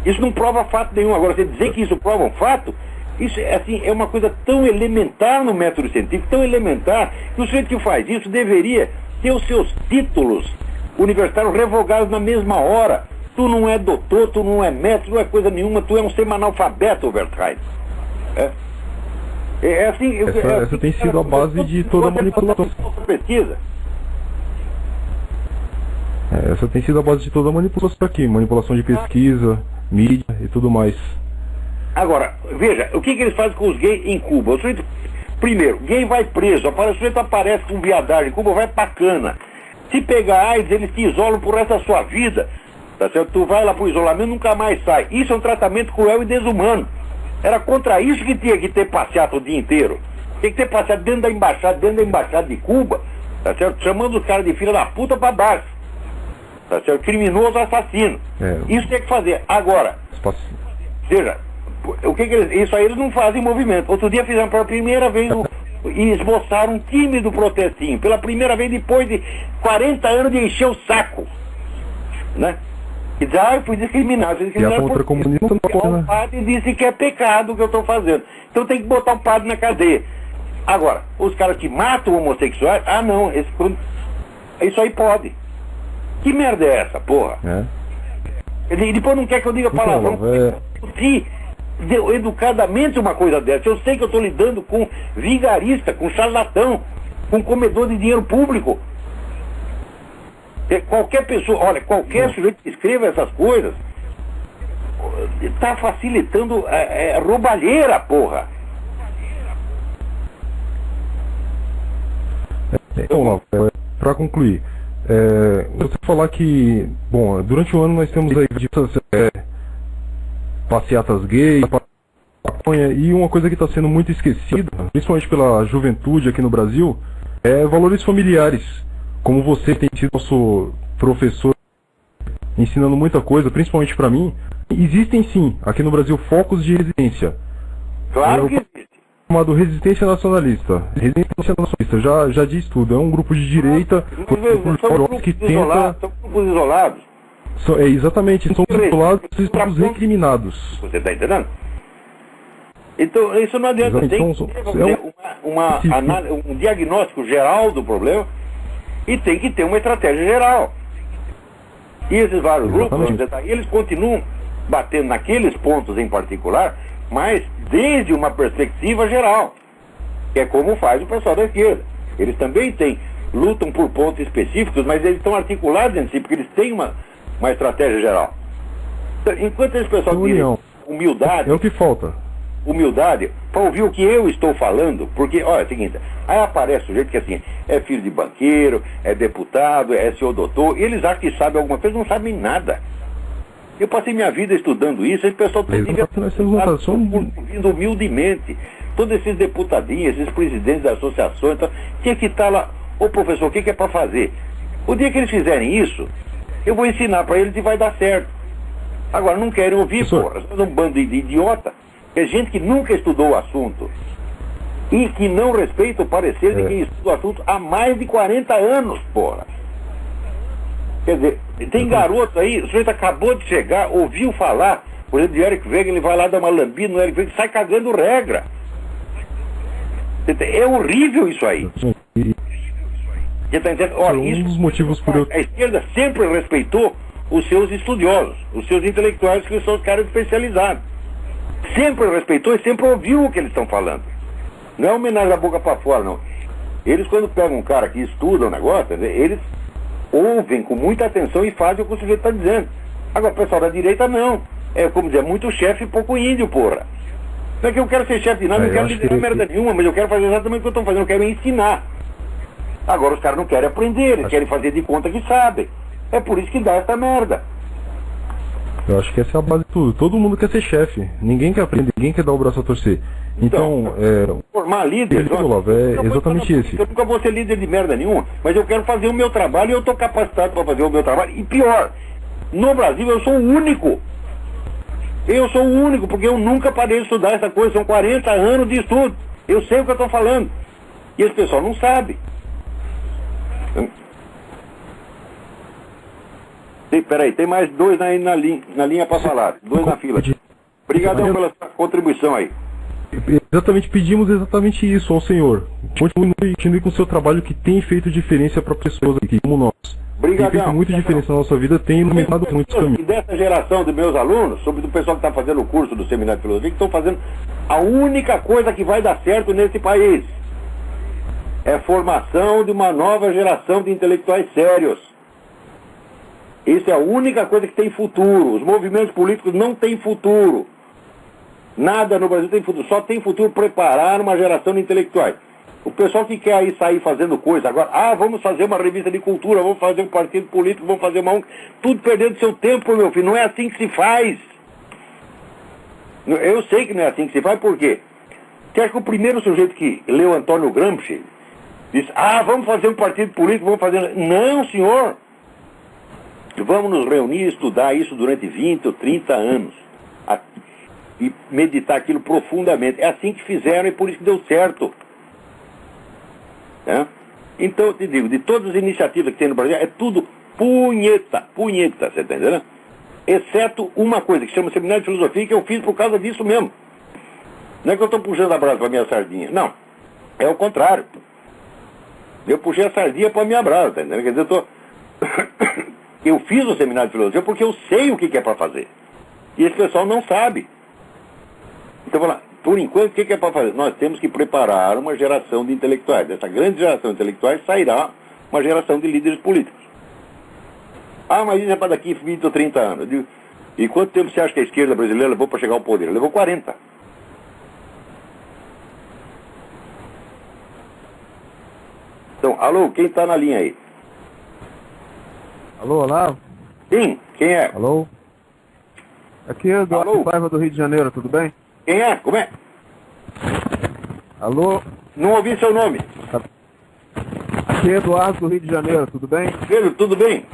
Isso não prova fato nenhum. Agora, você dizer que isso prova um fato, isso assim, é uma coisa tão elementar no método científico, tão elementar, que o sujeito que faz isso deveria ter os seus títulos universitários revogados na mesma hora. Tu não é doutor, tu não é mestre, não é coisa nenhuma, tu é um semanalfabeto, Wertheim. Essa tem sido a base de toda a manipulação. Pesquisa. Essa tem sido a base de toda a manipulação aqui, manipulação de pesquisa, mídia e tudo mais. Agora, veja, o que eles fazem com os gays em Cuba? O sujeito Primeiro, gay vai preso, o sujeito aparece com viadagem, Cuba vai pra cana. Se pegar AIDS, eles te isolam pro resto da sua vida. Tá certo? Tu vai lá pro isolamento e nunca mais sai. Isso é um tratamento cruel e desumano. Era contra isso que tinha que ter passeado o dia inteiro. Tem que ter passeado dentro da embaixada de Cuba, tá certo? Chamando os caras de filha da puta pra baixo. Tá certo? Criminoso, assassino. Isso tem que fazer. Agora, veja, isso aí eles não fazem movimento. Outro dia fizeram pela primeira vez e esboçaram um tímido protestinho. Pela primeira vez depois de 40 anos de encher o saco. Né? E diz, eu fui discriminado. E a contra-comunismo não pode, né? O padre disse que é pecado o que eu estou fazendo. Então tem que botar o padre na cadeia. Agora, os caras que matam homossexuais, não, isso aí pode. Que merda é essa, porra? Ele depois não quer que eu diga palavrão. Se educadamente uma coisa dessa. Eu sei que eu estou lidando com vigarista, com charlatão, com comedor de dinheiro público. Qualquer pessoa, olha, qualquer sujeito que escreva essas coisas está facilitando roubalheira, porra. Então, para concluir, você falar que, bom, durante o ano nós temos aí passeatas gays, e uma coisa que está sendo muito esquecida, principalmente pela juventude aqui no Brasil, é valores familiares. Como você tem sido nosso professor ensinando muita coisa, principalmente para mim, existem sim, aqui no Brasil, focos de resistência. Claro que existe. Chamado Resistência Nacionalista. Resistência Nacionalista já diz tudo. É um grupo de direita que tenta... São grupos isolados. Exatamente, são isolados e são recriminados. Você está entendendo? Então, isso não adianta. Tem que ter um diagnóstico geral do problema e tem que ter uma estratégia geral. E esses vários grupos, eles continuam batendo naqueles pontos em particular, mas desde uma perspectiva geral, que é como faz o pessoal da esquerda. Eles também lutam por pontos específicos, mas eles estão articulados entre si, porque eles têm uma estratégia geral. Então, enquanto esse pessoal tem humildade... É o que falta. Humildade, para ouvir o que eu estou falando, porque, olha, é o seguinte, aí aparece o sujeito que assim, é filho de banqueiro, é deputado, é senhor doutor, e eles acham que sabem alguma coisa, não sabem nada. Eu passei minha vida estudando isso, esse pessoal ouvindo humildemente. Todos esses deputadinhos, esses presidentes das associações, então, tinha que estar lá, ô professor, o que é para fazer? O dia que eles fizerem isso, eu vou ensinar para eles e vai dar certo. Agora, não querem ouvir, porra, são um bando de idiota. É gente que nunca estudou o assunto e que não respeita o parecer de quem estuda o assunto há mais de 40 anos, porra. Quer dizer, tem garoto aí, o sujeito acabou de chegar, ouviu falar, por exemplo, de Eric Wegener, ele vai lá dar uma lambida no Eric Wegener, sai cagando regra. É horrível isso aí. Você tá entendendo? Olha, um dos motivos por a esquerda sempre respeitou os seus estudiosos, os seus intelectuais, que são os caras especializados. Sempre respeitou e sempre ouviu o que eles estão falando. Não é homenagem da boca para fora, não. Eles, quando pegam um cara que estuda o negócio, eles ouvem com muita atenção e fazem o que o sujeito está dizendo. Agora, o pessoal da direita, não. É como dizer, muito chefe e pouco índio, porra. Não é que eu quero ser chefe de nada, não quero liderar merda nenhuma, mas eu quero fazer exatamente o que eu estou fazendo, eu quero ensinar. Agora, os caras não querem aprender, eles querem fazer de conta que sabem. É por isso que dá essa merda. Eu acho que essa é a base de tudo. Todo mundo quer ser chefe. Ninguém quer aprender, ninguém quer dar o braço a torcer. Então, formar líder, é exatamente esse. Eu nunca vou ser líder de merda nenhuma, mas eu quero fazer o meu trabalho e eu estou capacitado para fazer o meu trabalho. E pior, no Brasil eu sou o único. Eu sou o único, porque eu nunca parei de estudar essa coisa. São 40 anos de estudo. Eu sei o que eu estou falando. E esse pessoal não sabe. Peraí, tem mais dois na linha para falar. Dois na fila. Obrigadão pela sua contribuição aí. Pedimos exatamente isso ao senhor. Continue com o seu trabalho, que tem feito diferença para pessoas aqui, como nós. Obrigadão. Tem feito muita diferença na nossa vida, tem iluminado muitos caminhos. E dessa geração dos meus alunos, sobre o pessoal que está fazendo o curso do Seminário de Filosofia, que estão fazendo a única coisa que vai dar certo nesse país. É a formação de uma nova geração de intelectuais sérios. Isso é a única coisa que tem futuro. Os movimentos políticos não têm futuro. Nada no Brasil tem futuro. Só tem futuro preparar uma geração de intelectuais. O pessoal que quer aí sair fazendo coisa agora, vamos fazer uma revista de cultura, vamos fazer um partido político, vamos fazer uma ONG, tudo perdendo seu tempo, meu filho. Não é assim que se faz. Eu sei que não é assim que se faz, por quê? Você acha que o primeiro sujeito que leu Antônio Gramsci disse, vamos fazer um partido político, vamos fazer... Não, senhor. Vamos nos reunir e estudar isso durante 20 ou 30 anos. E meditar aquilo profundamente. É assim que fizeram e por isso que deu certo. Então, eu te digo, de todas as iniciativas que tem no Brasil, é tudo punheta, você está entendendo? Exceto uma coisa, que chama Seminário de Filosofia, que eu fiz por causa disso mesmo. Não é que eu estou puxando a brasa para minha sardinha. Não, é o contrário. Eu puxei a sardinha para minha brasa, tá entendendo? Quer dizer, eu fiz o Seminário de Filosofia porque eu sei o que é para fazer. E esse pessoal não sabe. Então, vamos lá. Por enquanto, o que é para fazer? Nós temos que preparar uma geração de intelectuais. Dessa grande geração de intelectuais sairá uma geração de líderes políticos. Mas isso é para daqui 20 ou 30 anos. Eu digo, e quanto tempo você acha que a esquerda brasileira levou para chegar ao poder? Levou 40. Então, alô, quem está na linha aí? Alô, Olavo? Sim, quem é? Alô? Aqui é Eduardo Paiva do Rio de Janeiro, tudo bem? Quem é? Como é? Alô? Não ouvi seu nome. Aqui é Eduardo do Rio de Janeiro, tudo bem? Pedro, tudo bem?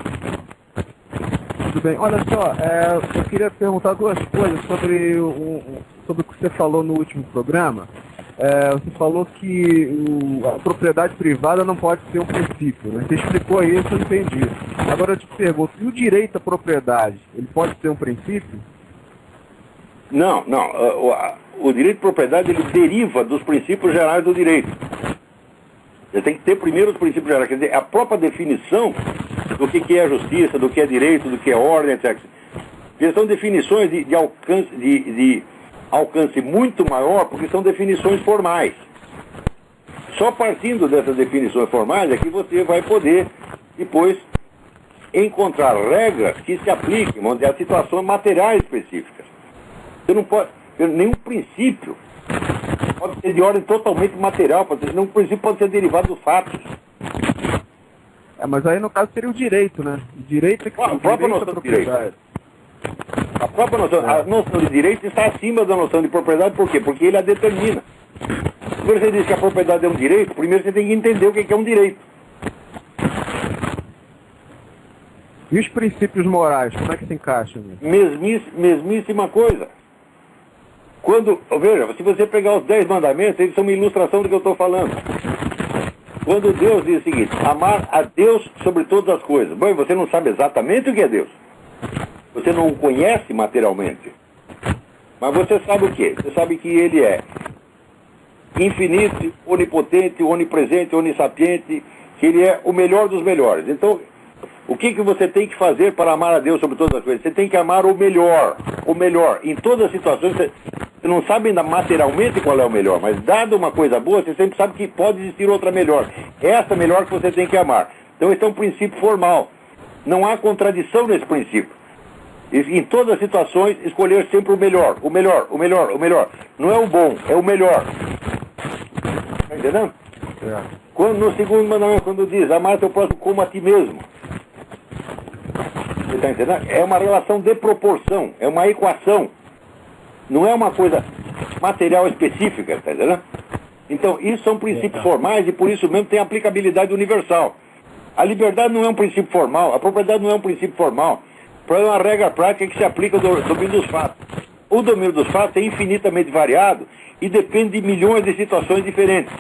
Tudo bem. Olha só, eu queria perguntar duas coisas sobre o que você falou no último programa. Você falou que a propriedade privada não pode ser um princípio, né? Você explicou isso, eu entendi. Agora eu te pergunto, e o direito à propriedade, ele pode ser um princípio? Não. O direito de propriedade, ele deriva dos princípios gerais do direito. Você tem que ter primeiro os princípios gerais, quer dizer, a própria definição do que é justiça, do que é direito, do que é ordem, etc. Porque são definições de alcance muito maior, porque são definições formais. Só partindo dessas definições formais é que você vai poder, depois, encontrar regras que se apliquem a situações materiais específicas. Você não pode ter nenhum princípio, pode ser de ordem totalmente material, nenhum princípio pode ser derivado dos fatos. Mas aí no caso seria o direito, né? O direito é que a própria noção de direito. A própria noção, a noção de direito está acima da noção de propriedade, por quê? Porque ele a determina. Quando você diz que a propriedade é um direito, primeiro você tem que entender o que é um direito. E os princípios morais, como é que se encaixam? Mesmíssima coisa. Veja, se você pegar os 10 mandamentos, eles são uma ilustração do que eu estou falando. Quando Deus diz o seguinte, amar a Deus sobre todas as coisas. Bom, você não sabe exatamente o que é Deus. Você não o conhece materialmente. Mas você sabe o quê? Você sabe que Ele é infinito, onipotente, onipresente, onissapiente, que Ele é o melhor dos melhores. Então, o que você tem que fazer para amar a Deus sobre todas as coisas? Você tem que amar o melhor. O melhor. Em todas as situações, você não sabe ainda materialmente qual é o melhor, mas dado uma coisa boa, você sempre sabe que pode existir outra melhor. Essa melhor que você tem que amar. Então, esse é um princípio formal. Não há contradição nesse princípio. Em todas as situações, escolher sempre o melhor. O melhor, o melhor, o melhor. Não é o bom, é o melhor. Está entendendo? No segundo mandamento, quando diz, amar teu próximo como a ti mesmo. Você está entendendo? É uma relação de proporção, é uma equação. Não é uma coisa material específica, está entendendo? Então, isso são princípios formais e por isso mesmo tem aplicabilidade universal. A liberdade não é um princípio formal, a propriedade não é um princípio formal. É uma regra prática que se aplica ao domínio dos fatos. O domínio dos fatos é infinitamente variado e depende de milhões de situações diferentes.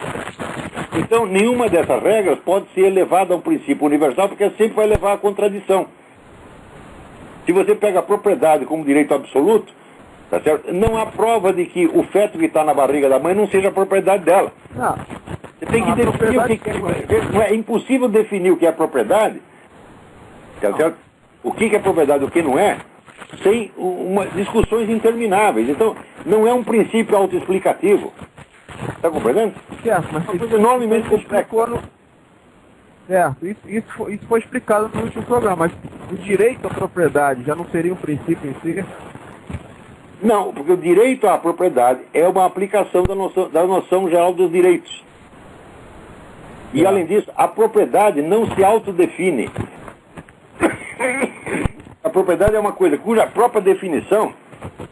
Então, nenhuma dessas regras pode ser elevada a um princípio universal, porque sempre vai levar à contradição. Se você pega a propriedade como direito absoluto, tá certo? Não há prova de que o feto que está na barriga da mãe não seja a propriedade dela. Não. Você tem que definir o que é. É impossível definir o que é propriedade, tá certo? O que é propriedade e o que não é, tem discussões intermináveis. Então, não é um princípio autoexplicativo. Está compreendendo? Certo, mas é uma coisa enormemente complexa. Certo, isso foi explicado no último programa, mas o direito à propriedade já não seria um princípio em si? Não, porque o direito à propriedade é uma aplicação da noção geral dos direitos. E, além disso, a propriedade não se autodefine. A propriedade é uma coisa cuja própria definição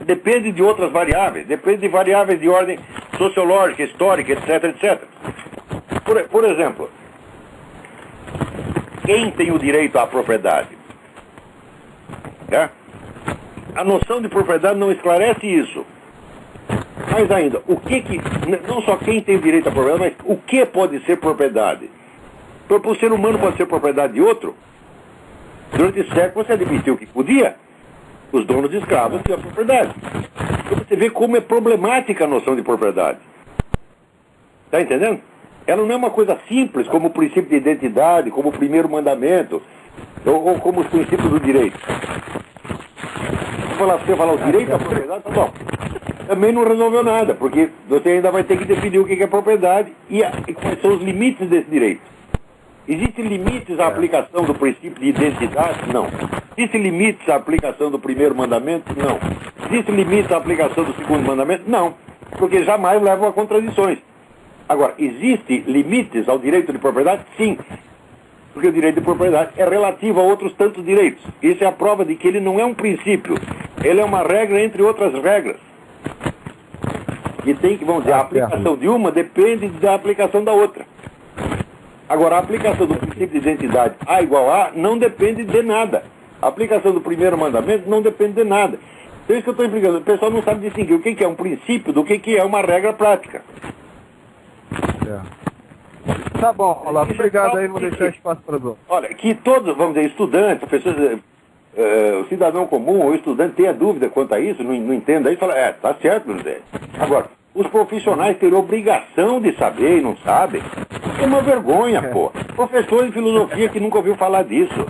depende de outras variáveis, depende de variáveis de ordem sociológica, histórica, etc, etc. Por exemplo, quem tem o direito à propriedade? A noção de propriedade não esclarece isso. Mais ainda, não só quem tem o direito à propriedade, mas o que pode ser propriedade? Porque o ser humano pode ser propriedade de outro. Durante séculos você admitiu que podia. Os donos de escravos tinham propriedade. Então você vê como é problemática a noção de propriedade. Está entendendo? Ela não é uma coisa simples como o princípio de identidade, como o primeiro mandamento, ou como os princípios do direito. Você falar o direito à propriedade, tá bom. Também não resolveu nada, porque você ainda vai ter que definir o que é propriedade e quais são os limites desse direito. Existem limites à aplicação do princípio de identidade? Não. Existem limites à aplicação do primeiro mandamento? Não. Existem limites à aplicação do segundo mandamento? Não. Porque jamais levam a contradições. Agora, existem limites ao direito de propriedade? Sim. Porque o direito de propriedade é relativo a outros tantos direitos. Isso é a prova de que ele não é um princípio. Ele é uma regra entre outras regras. E tem que, vamos dizer, a aplicação de uma depende da aplicação da outra. Agora, a aplicação do princípio de identidade A igual a não depende de nada. A aplicação do primeiro mandamento não depende de nada. Então, isso que eu estou explicando. O pessoal não sabe distinguir o que é um princípio do que é uma regra prática. Tá bom, Olavo, obrigado aí, vou deixar espaço para os outros. Olha, que todos, vamos dizer, estudantes, pessoas, o cidadão comum ou estudante tenha dúvida quanto a isso, não entenda isso, fala, tá certo, José. Agora, os profissionais terem obrigação de saber e não sabem, é uma vergonha, pô. Professor de filosofia que nunca ouviu falar disso.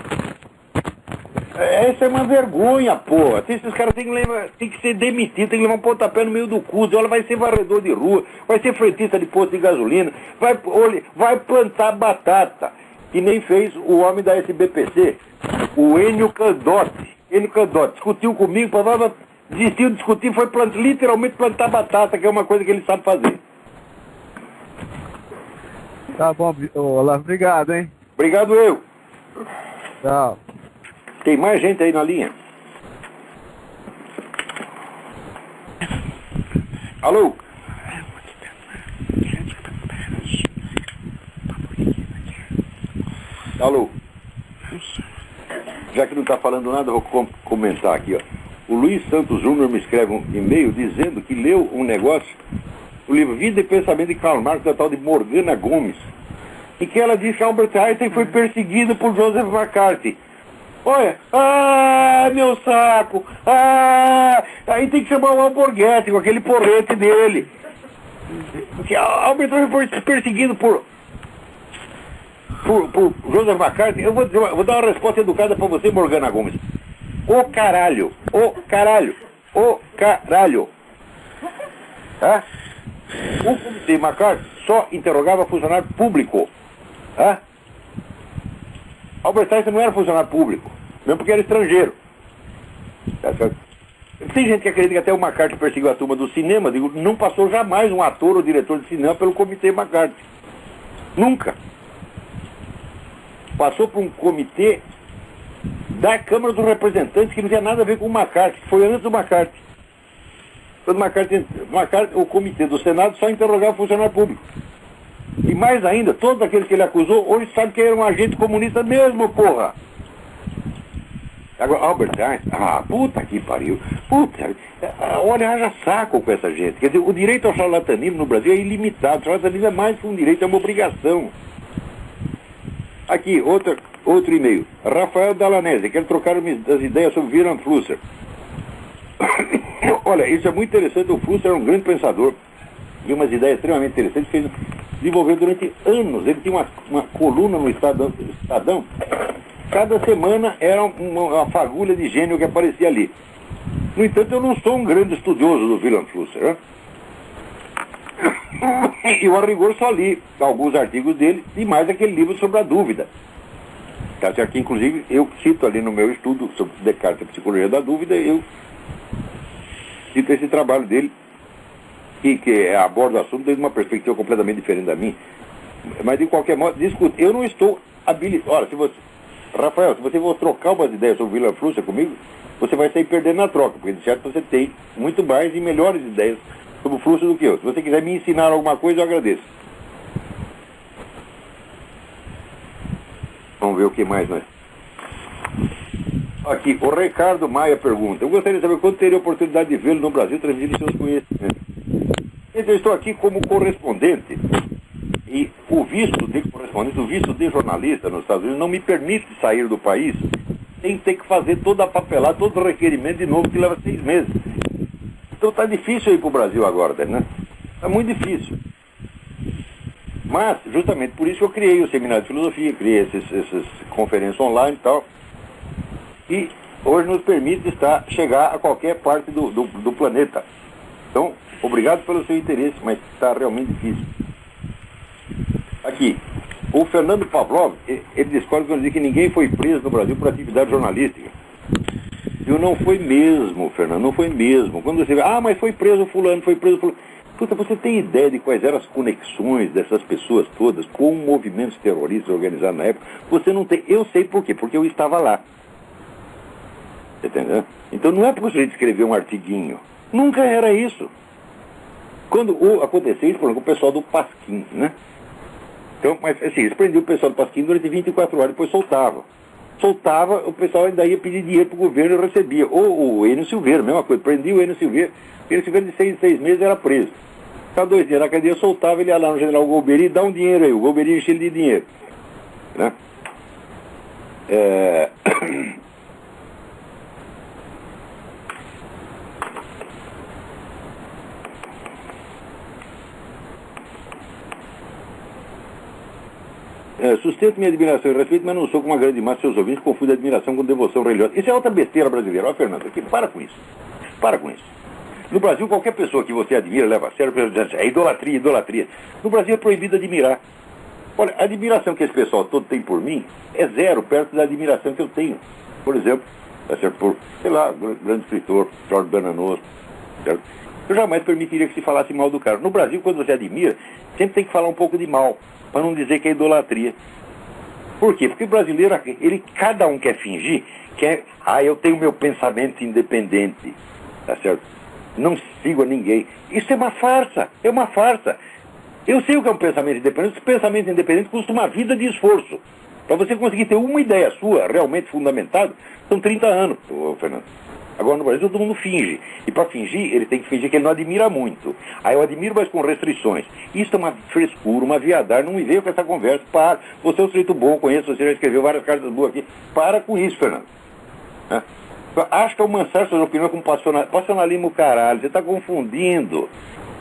Essa é uma vergonha, pô. Esses caras têm que ser demitidos, tem que levar um pontapé no meio do cu. Ela vai ser varredor de rua, vai ser frentista de posto de gasolina, vai plantar batata, que nem fez o homem da SBPC, o Enio Candotti. Enio Candotti discutiu comigo, desistiu de discutir, foi literalmente plantar batata, que é uma coisa que ele sabe fazer. Tá bom, Olavo, obrigado, hein? Obrigado eu. Tchau. Tem mais gente aí na linha? Alô? Alô? Já que não está falando nada, eu vou comentar aqui, ó. O Luiz Santos Júnior me escreve um e-mail dizendo que leu um negócio, o livro Vida e Pensamento de Karl Marx, da tal de Morgana Gomes, em que ela diz que Albert Einstein foi perseguido por Joseph McCarthy. Olha, meu saco, aí tem que chamar o Alborguete com aquele porrete dele. Porque Albert Einstein foi perseguido por Joseph McCarthy. Eu vou dar uma resposta educada pra você, Morgana Gomes. O caralho. Tá? O comitê McCarthy só interrogava funcionário público. Tá? Albert Einstein não era funcionário público, mesmo porque era estrangeiro. Tá certo? Tem gente que acredita que até o McCarthy perseguiu a turma do cinema. Digo, não passou jamais um ator ou diretor de cinema pelo comitê McCarthy. Nunca. Passou por um comitê da Câmara dos Representantes que não tinha nada a ver com o McCarthy, que foi antes do McCarthy. Quando McCarthy, o comitê do Senado só interrogava o funcionário público. E mais ainda, todos aqueles que ele acusou, hoje sabem que era um agente comunista mesmo, porra. Agora, Albert Einstein, puta que pariu. Puta, olha, haja saco com essa gente. Quer dizer, o direito ao charlatanismo no Brasil é ilimitado. O charlatanismo é mais que um direito, é uma obrigação. Aqui, outro e-mail. Rafael Dalanese, quero trocar as ideias sobre Wilhelm Flusser. Olha, isso é muito interessante. O Flusser é um grande pensador. E umas ideias extremamente interessantes que ele desenvolveu durante anos. Ele tinha uma coluna no Estadão. Cada semana era uma fagulha de gênio que aparecia ali. No entanto, eu não sou um grande estudioso do Wilhelm Flusser, né? E eu, a rigor, só li alguns artigos dele e mais aquele livro sobre a dúvida. Tá certo? Que, inclusive, eu cito ali no meu estudo sobre Descartes e a Psicologia da Dúvida, eu felicito esse trabalho dele, que aborda o assunto desde uma perspectiva completamente diferente da minha. Mas, de qualquer modo, discute. Eu não estou habilitado. Olha, Rafael, se você for trocar umas ideias sobre Vila Flúcia comigo, você vai sair perdendo na troca, porque de certo você tem muito mais e melhores ideias sobre o Flúcio do que eu. Se você quiser me ensinar alguma coisa, eu agradeço. Vamos ver o que mais nós. Aqui, o Ricardo Maia pergunta: eu gostaria de saber quando teria a oportunidade de vê-lo no Brasil transmitir seus conhecimentos. Então, eu estou aqui como correspondente, e o visto de correspondente, o visto de jornalista nos Estados Unidos não me permite sair do país sem ter que fazer toda a papelada, todo o requerimento de novo, que leva 6 meses. Então está difícil ir para o Brasil agora, né? Está muito difícil. Mas, justamente por isso que eu criei o Seminário de Filosofia, criei essas conferências online e tal. E hoje nos permite chegar a qualquer parte do planeta. Então, obrigado pelo seu interesse, mas está realmente difícil. Aqui, o Fernando Pavlov, ele discorda quando diz que ninguém foi preso no Brasil por atividade jornalística. Eu não foi mesmo, Fernando, não foi mesmo. Quando você vê, mas foi preso fulano, foi preso fulano. Puta, você tem ideia de quais eram as conexões dessas pessoas todas com movimentos terroristas organizados na época? Você não tem. Eu sei por quê, porque eu estava lá. Entendeu? Então não é porque o sujeito escreveu um artiguinho. Nunca era isso. Quando aconteceu isso, por exemplo, com o pessoal do Pasquim, né? Então, mas assim, eles prendiam o pessoal do Pasquim durante 24 horas, depois soltavam. Soltava, o pessoal ainda ia pedir dinheiro para o governo e recebia. Ou o Enio Silveira, mesma coisa, prendia o Enio Silveira. O Enio Silveira de 6 meses era preso. Ficava 2 dias na cadeia, soltava, ele ia lá no general Golbery e dá um dinheiro aí. O Golbery enche ele de dinheiro. Né? Sustento minha admiração e respeito, mas não sou como uma grande massa de seus ouvintes que confunde admiração com devoção religiosa. Isso é outra besteira brasileira. Olha, Fernando, aqui, para com isso. Para com isso. No Brasil, qualquer pessoa que você admira, leva a sério, é idolatria, idolatria. No Brasil é proibido admirar. Olha, a admiração que esse pessoal todo tem por mim é zero perto da admiração que eu tenho. Por exemplo, por, sei lá, grande escritor, Jorge Bernanos, certo? Eu jamais permitiria que se falasse mal do cara. No Brasil, quando você admira, sempre tem que falar um pouco de mal, para não dizer que é idolatria. Por quê? Porque o brasileiro, cada um quer fingir que eu tenho meu pensamento independente, tá certo? Não sigo a ninguém. Isso é uma farsa, é uma farsa. Eu sei o que é um pensamento independente. Esse pensamento independente custa uma vida de esforço. Para você conseguir ter uma ideia sua realmente fundamentada, são 30 anos, Fernando. Agora no Brasil todo mundo finge. E para fingir, ele tem que fingir que ele não admira muito. Aí eu admiro, mas com restrições. Isso é uma frescura, uma viadagem. Não me veio com essa conversa. Para. Você é um sujeito bom, conheço, você já escreveu várias cartas boas aqui. Para com isso, Fernando. Acho que é o mansar suas opiniões com passionalismo, caralho. Você está confundindo,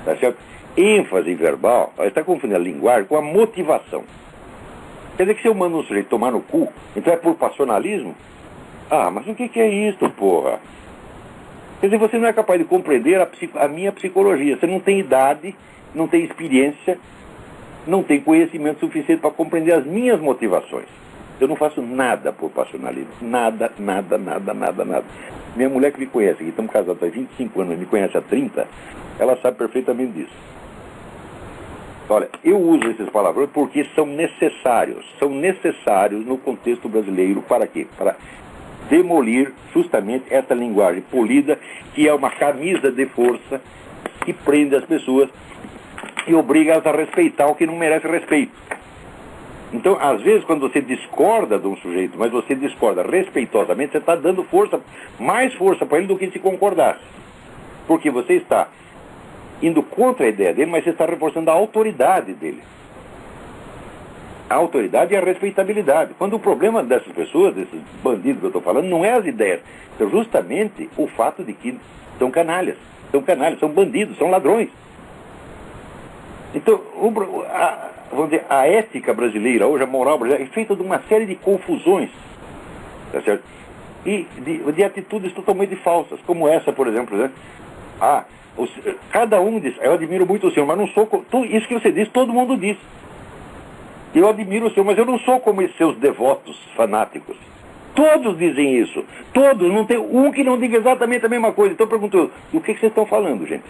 tá certo? ênfase verbal, você está confundindo a linguagem com a motivação. Quer dizer que se eu mando um sujeito tomar no cu, então é por passionalismo? Ah, mas o que é isso, porra? Quer dizer, você não é capaz de compreender a minha psicologia. Você não tem idade, não tem experiência, não tem conhecimento suficiente para compreender as minhas motivações. Eu não faço nada por passionalismo. Nada. Minha mulher que me conhece, que estamos casados há 25 anos, me conhece há 30, ela sabe perfeitamente disso. Olha, eu uso esses palavrões porque são necessários. São necessários no contexto brasileiro. Para quê? Para demolir justamente essa linguagem polida, que é uma camisa de força que prende as pessoas e obriga as a respeitar o que não merece respeito. Então, às vezes, quando você discorda de um sujeito, mas você discorda respeitosamente, você está dando força, mais força para ele do que se concordasse. Porque você está indo contra a ideia dele, mas você está reforçando a autoridade dele. A autoridade e a respeitabilidade. Quando o problema dessas pessoas, desses bandidos que eu estou falando, não é as ideias, é justamente o fato de que são canalhas, são bandidos, são ladrões. Então, vamos dizer, a ética brasileira, hoje a moral brasileira, é feita de uma série de confusões, tá certo? E de atitudes totalmente falsas, como essa, por exemplo, né? Cada um diz, eu admiro muito o senhor, mas não sou... Isso que você diz, todo mundo diz. Eu admiro o senhor, mas eu não sou como esses seus devotos fanáticos. Todos dizem isso. Todos, não tem um que não diga exatamente a mesma coisa. Então eu pergunto, do que vocês estão falando, gente?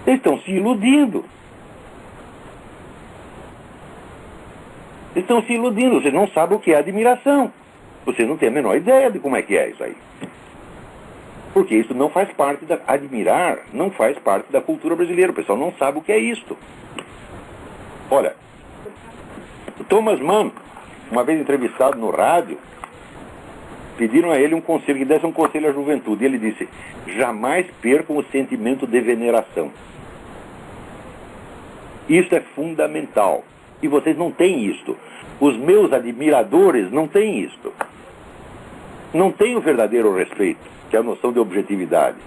Vocês estão se iludindo. Vocês estão se iludindo, vocês não sabem o que é admiração. Vocês não têm a menor ideia de como é que é isso aí. Porque isso não faz parte da... Admirar não faz parte da cultura brasileira. O pessoal não sabe o que é isto. Olha, o Thomas Mann, uma vez entrevistado no rádio, pediram a ele um conselho, que desse um conselho à juventude. E ele disse, jamais percam o sentimento de veneração. Isso é fundamental. E vocês não têm isto. Os meus admiradores não têm isto. Não têm o verdadeiro respeito, que é a noção de objetividade.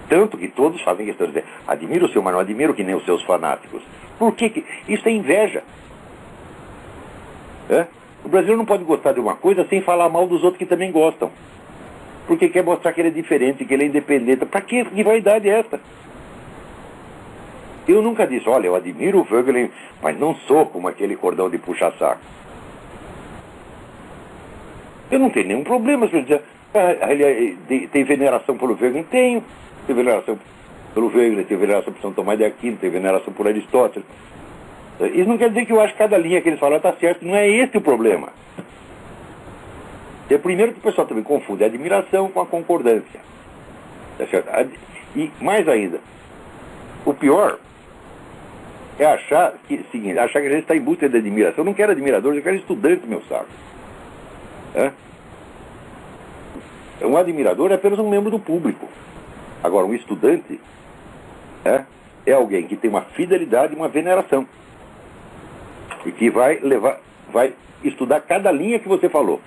Tanto que todos fazem questão de dizer, admiro o seu, mas não admiro que nem os seus fanáticos. Por que? Isso é inveja. É? O brasileiro não pode gostar de uma coisa sem falar mal dos outros que também gostam. Porque quer mostrar que ele é diferente, que ele é independente. Para quê? Que vaidade é essa? Eu nunca disse, olha, eu admiro o Voegelin, mas não sou como aquele cordão de puxa-saco. Eu não tenho nenhum problema se eu dizer, ele tem veneração pelo Voegelin? Tenho. Tem veneração pelo Voegelin, tem veneração por São Tomás de Aquino, tem veneração por Aristóteles. Isso não quer dizer que eu acho que cada linha que eles falam está certo, não é esse o problema. É primeiro que o pessoal também confunde a admiração com a concordância. Tá certo? E mais ainda, o pior é achar que a gente está em busca de admiração. Eu não quero admirador, eu quero estudante, meu saco. Um admirador é apenas um membro do público. Agora, um estudante é alguém que tem uma fidelidade e uma veneração. E que vai estudar cada linha que você falou.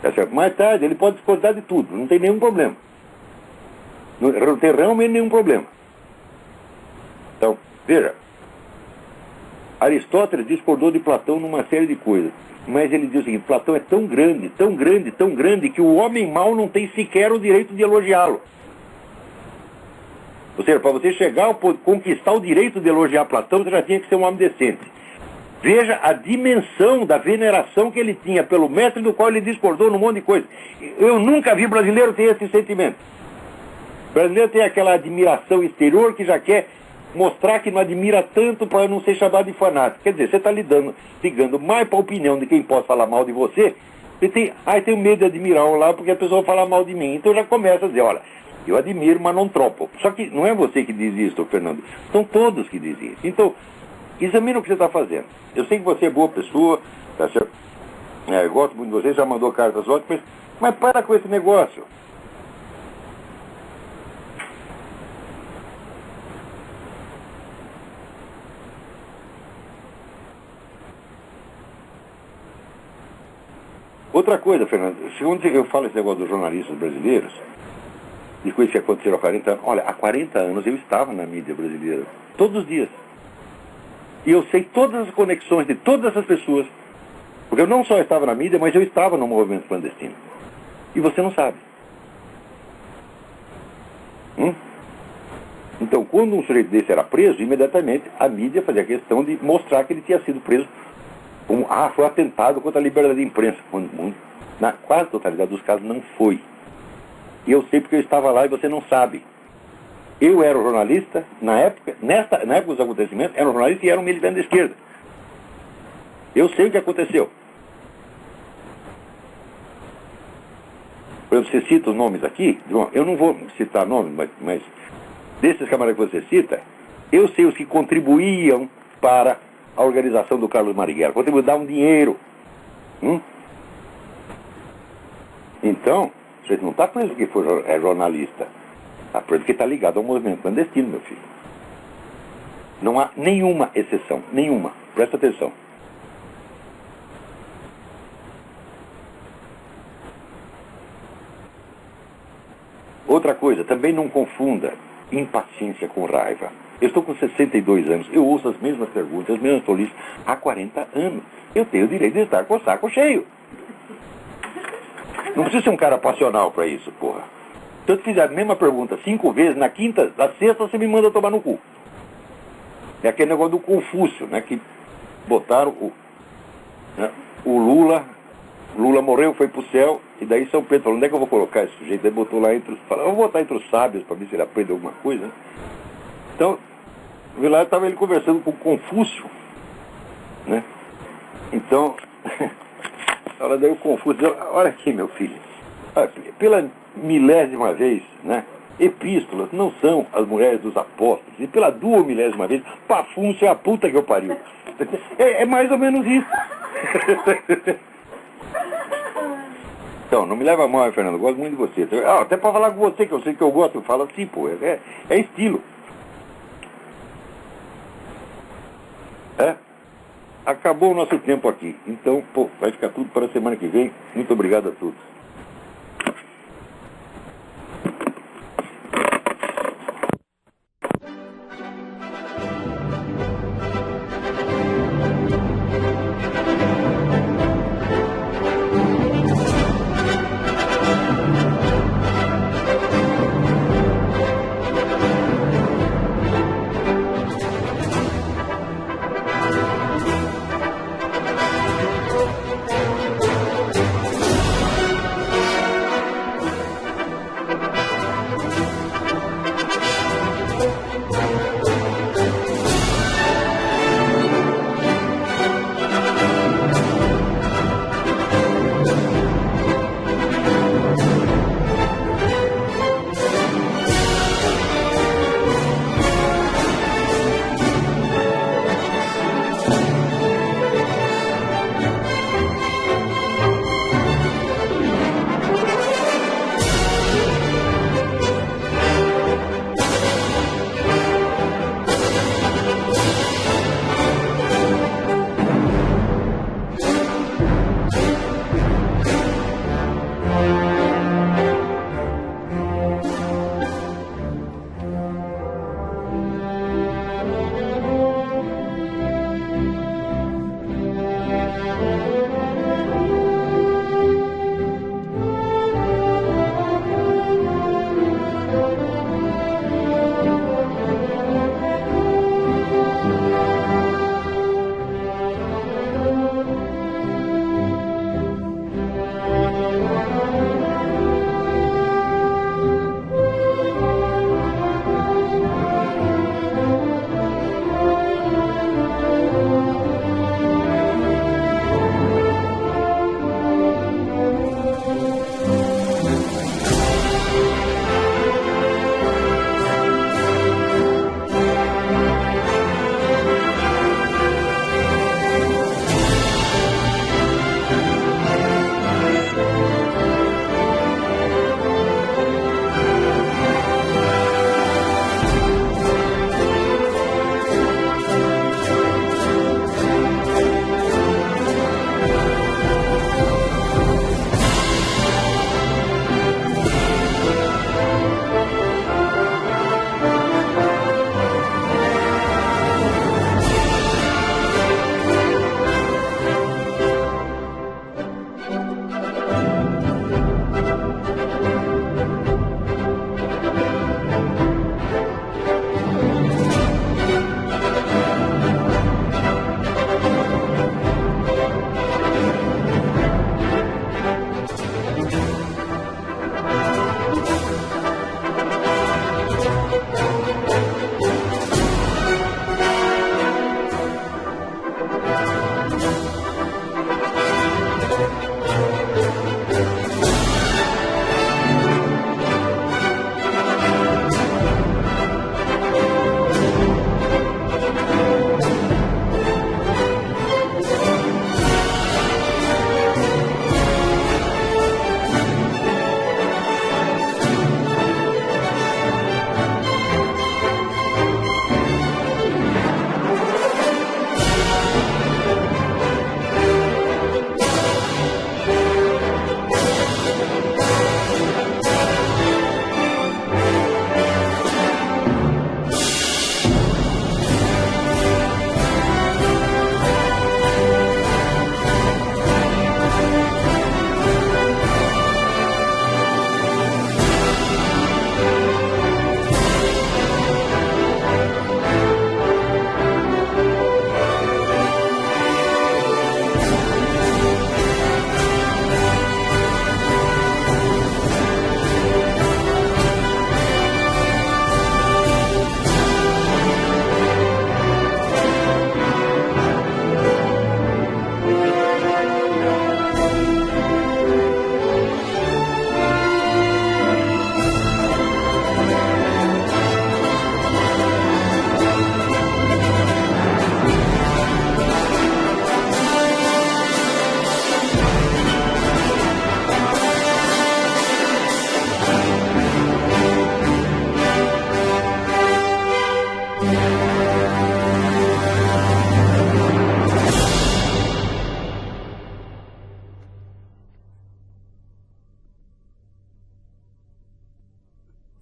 Tá certo? Mais tarde, ele pode discordar de tudo, não tem nenhum problema. Não tem realmente nenhum problema. Então, veja, Aristóteles discordou de Platão numa série de coisas, mas ele diz o seguinte, Platão é tão grande, tão grande, tão grande, que o homem mau não tem sequer o direito de elogiá-lo. Ou seja, para você chegar a conquistar o direito de elogiar Platão, você já tinha que ser um homem decente. Veja a dimensão da veneração que ele tinha pelo mestre do qual ele discordou num monte de coisa. Eu nunca vi brasileiro ter esse sentimento. O brasileiro tem aquela admiração exterior que já quer mostrar que não admira tanto para não ser chamado de fanático. Quer dizer, você está ligando mais para a opinião de quem pode falar mal de você, e tenho medo de admirar um lá porque a pessoa fala mal de mim. Então já começa a dizer, olha, eu admiro, mas não tropo. Só que não é você que diz isso, Fernando. São todos que dizem isso. Então, examina o que você está fazendo. Eu sei que você é boa pessoa, tá certo? Eu gosto muito de você, já mandou cartas ótimas, mas para com esse negócio. Outra coisa, Fernando, segundo eu falo esse negócio dos jornalistas brasileiros, de coisas que aconteceram há 40 anos. Olha, há 40 anos eu estava na mídia brasileira, todos os dias. E eu sei todas as conexões de todas essas pessoas. Porque eu não só estava na mídia, mas eu estava no movimento clandestino. E você não sabe. Então, quando um sujeito desse era preso, imediatamente a mídia fazia questão de mostrar que ele tinha sido preso como, foi atentado contra a liberdade de imprensa. Quando, na quase totalidade dos casos não foi. E eu sei porque eu estava lá e você não sabe. Eu era um jornalista, na época dos acontecimentos, era um jornalista e era um militante da esquerda. Eu sei o que aconteceu. Por exemplo, você cita os nomes aqui, eu não vou citar nomes, mas desses camaradas que você cita, eu sei os que contribuíam para a organização do Carlos Marighella, contribuíam, davam dinheiro. Então, você não está preso que é jornalista. Está preso que está ligado ao movimento clandestino, meu filho. Não há nenhuma exceção. Nenhuma. Presta atenção. Outra coisa, também não confunda impaciência com raiva. Eu estou com 62 anos, eu ouço as mesmas perguntas, as mesmas tolices há 40 anos. Eu tenho o direito de estar com o saco cheio. Não precisa ser um cara passional para isso, porra. Se eu te fizer a mesma pergunta 5 vezes, na quinta, na sexta você me manda tomar no cu. É aquele negócio do Confúcio, né? Que botaram né? O Lula morreu, foi pro céu, e daí São Pedro falou, onde é que eu vou colocar esse sujeito? Daí botou lá falou, eu vou botar entre os sábios para ver se ele aprende alguma coisa. Né? Então, vi lá, estava ele conversando com Confúcio, né? Então, daí o Confúcio, olha aqui, meu filho, olha, pela milésima vez, né? Epístolas não são as mulheres dos apóstolos, e pela 2.000ª vez, Pafúncio é a puta que eu pariu. É mais ou menos isso. Então, não me leva mal, Fernando, eu gosto muito de você. Até para falar com você, que eu sei que eu gosto, eu falo assim, pô, é estilo. Acabou o nosso tempo aqui. Então, pô, vai ficar tudo para a semana que vem. Muito obrigado a todos.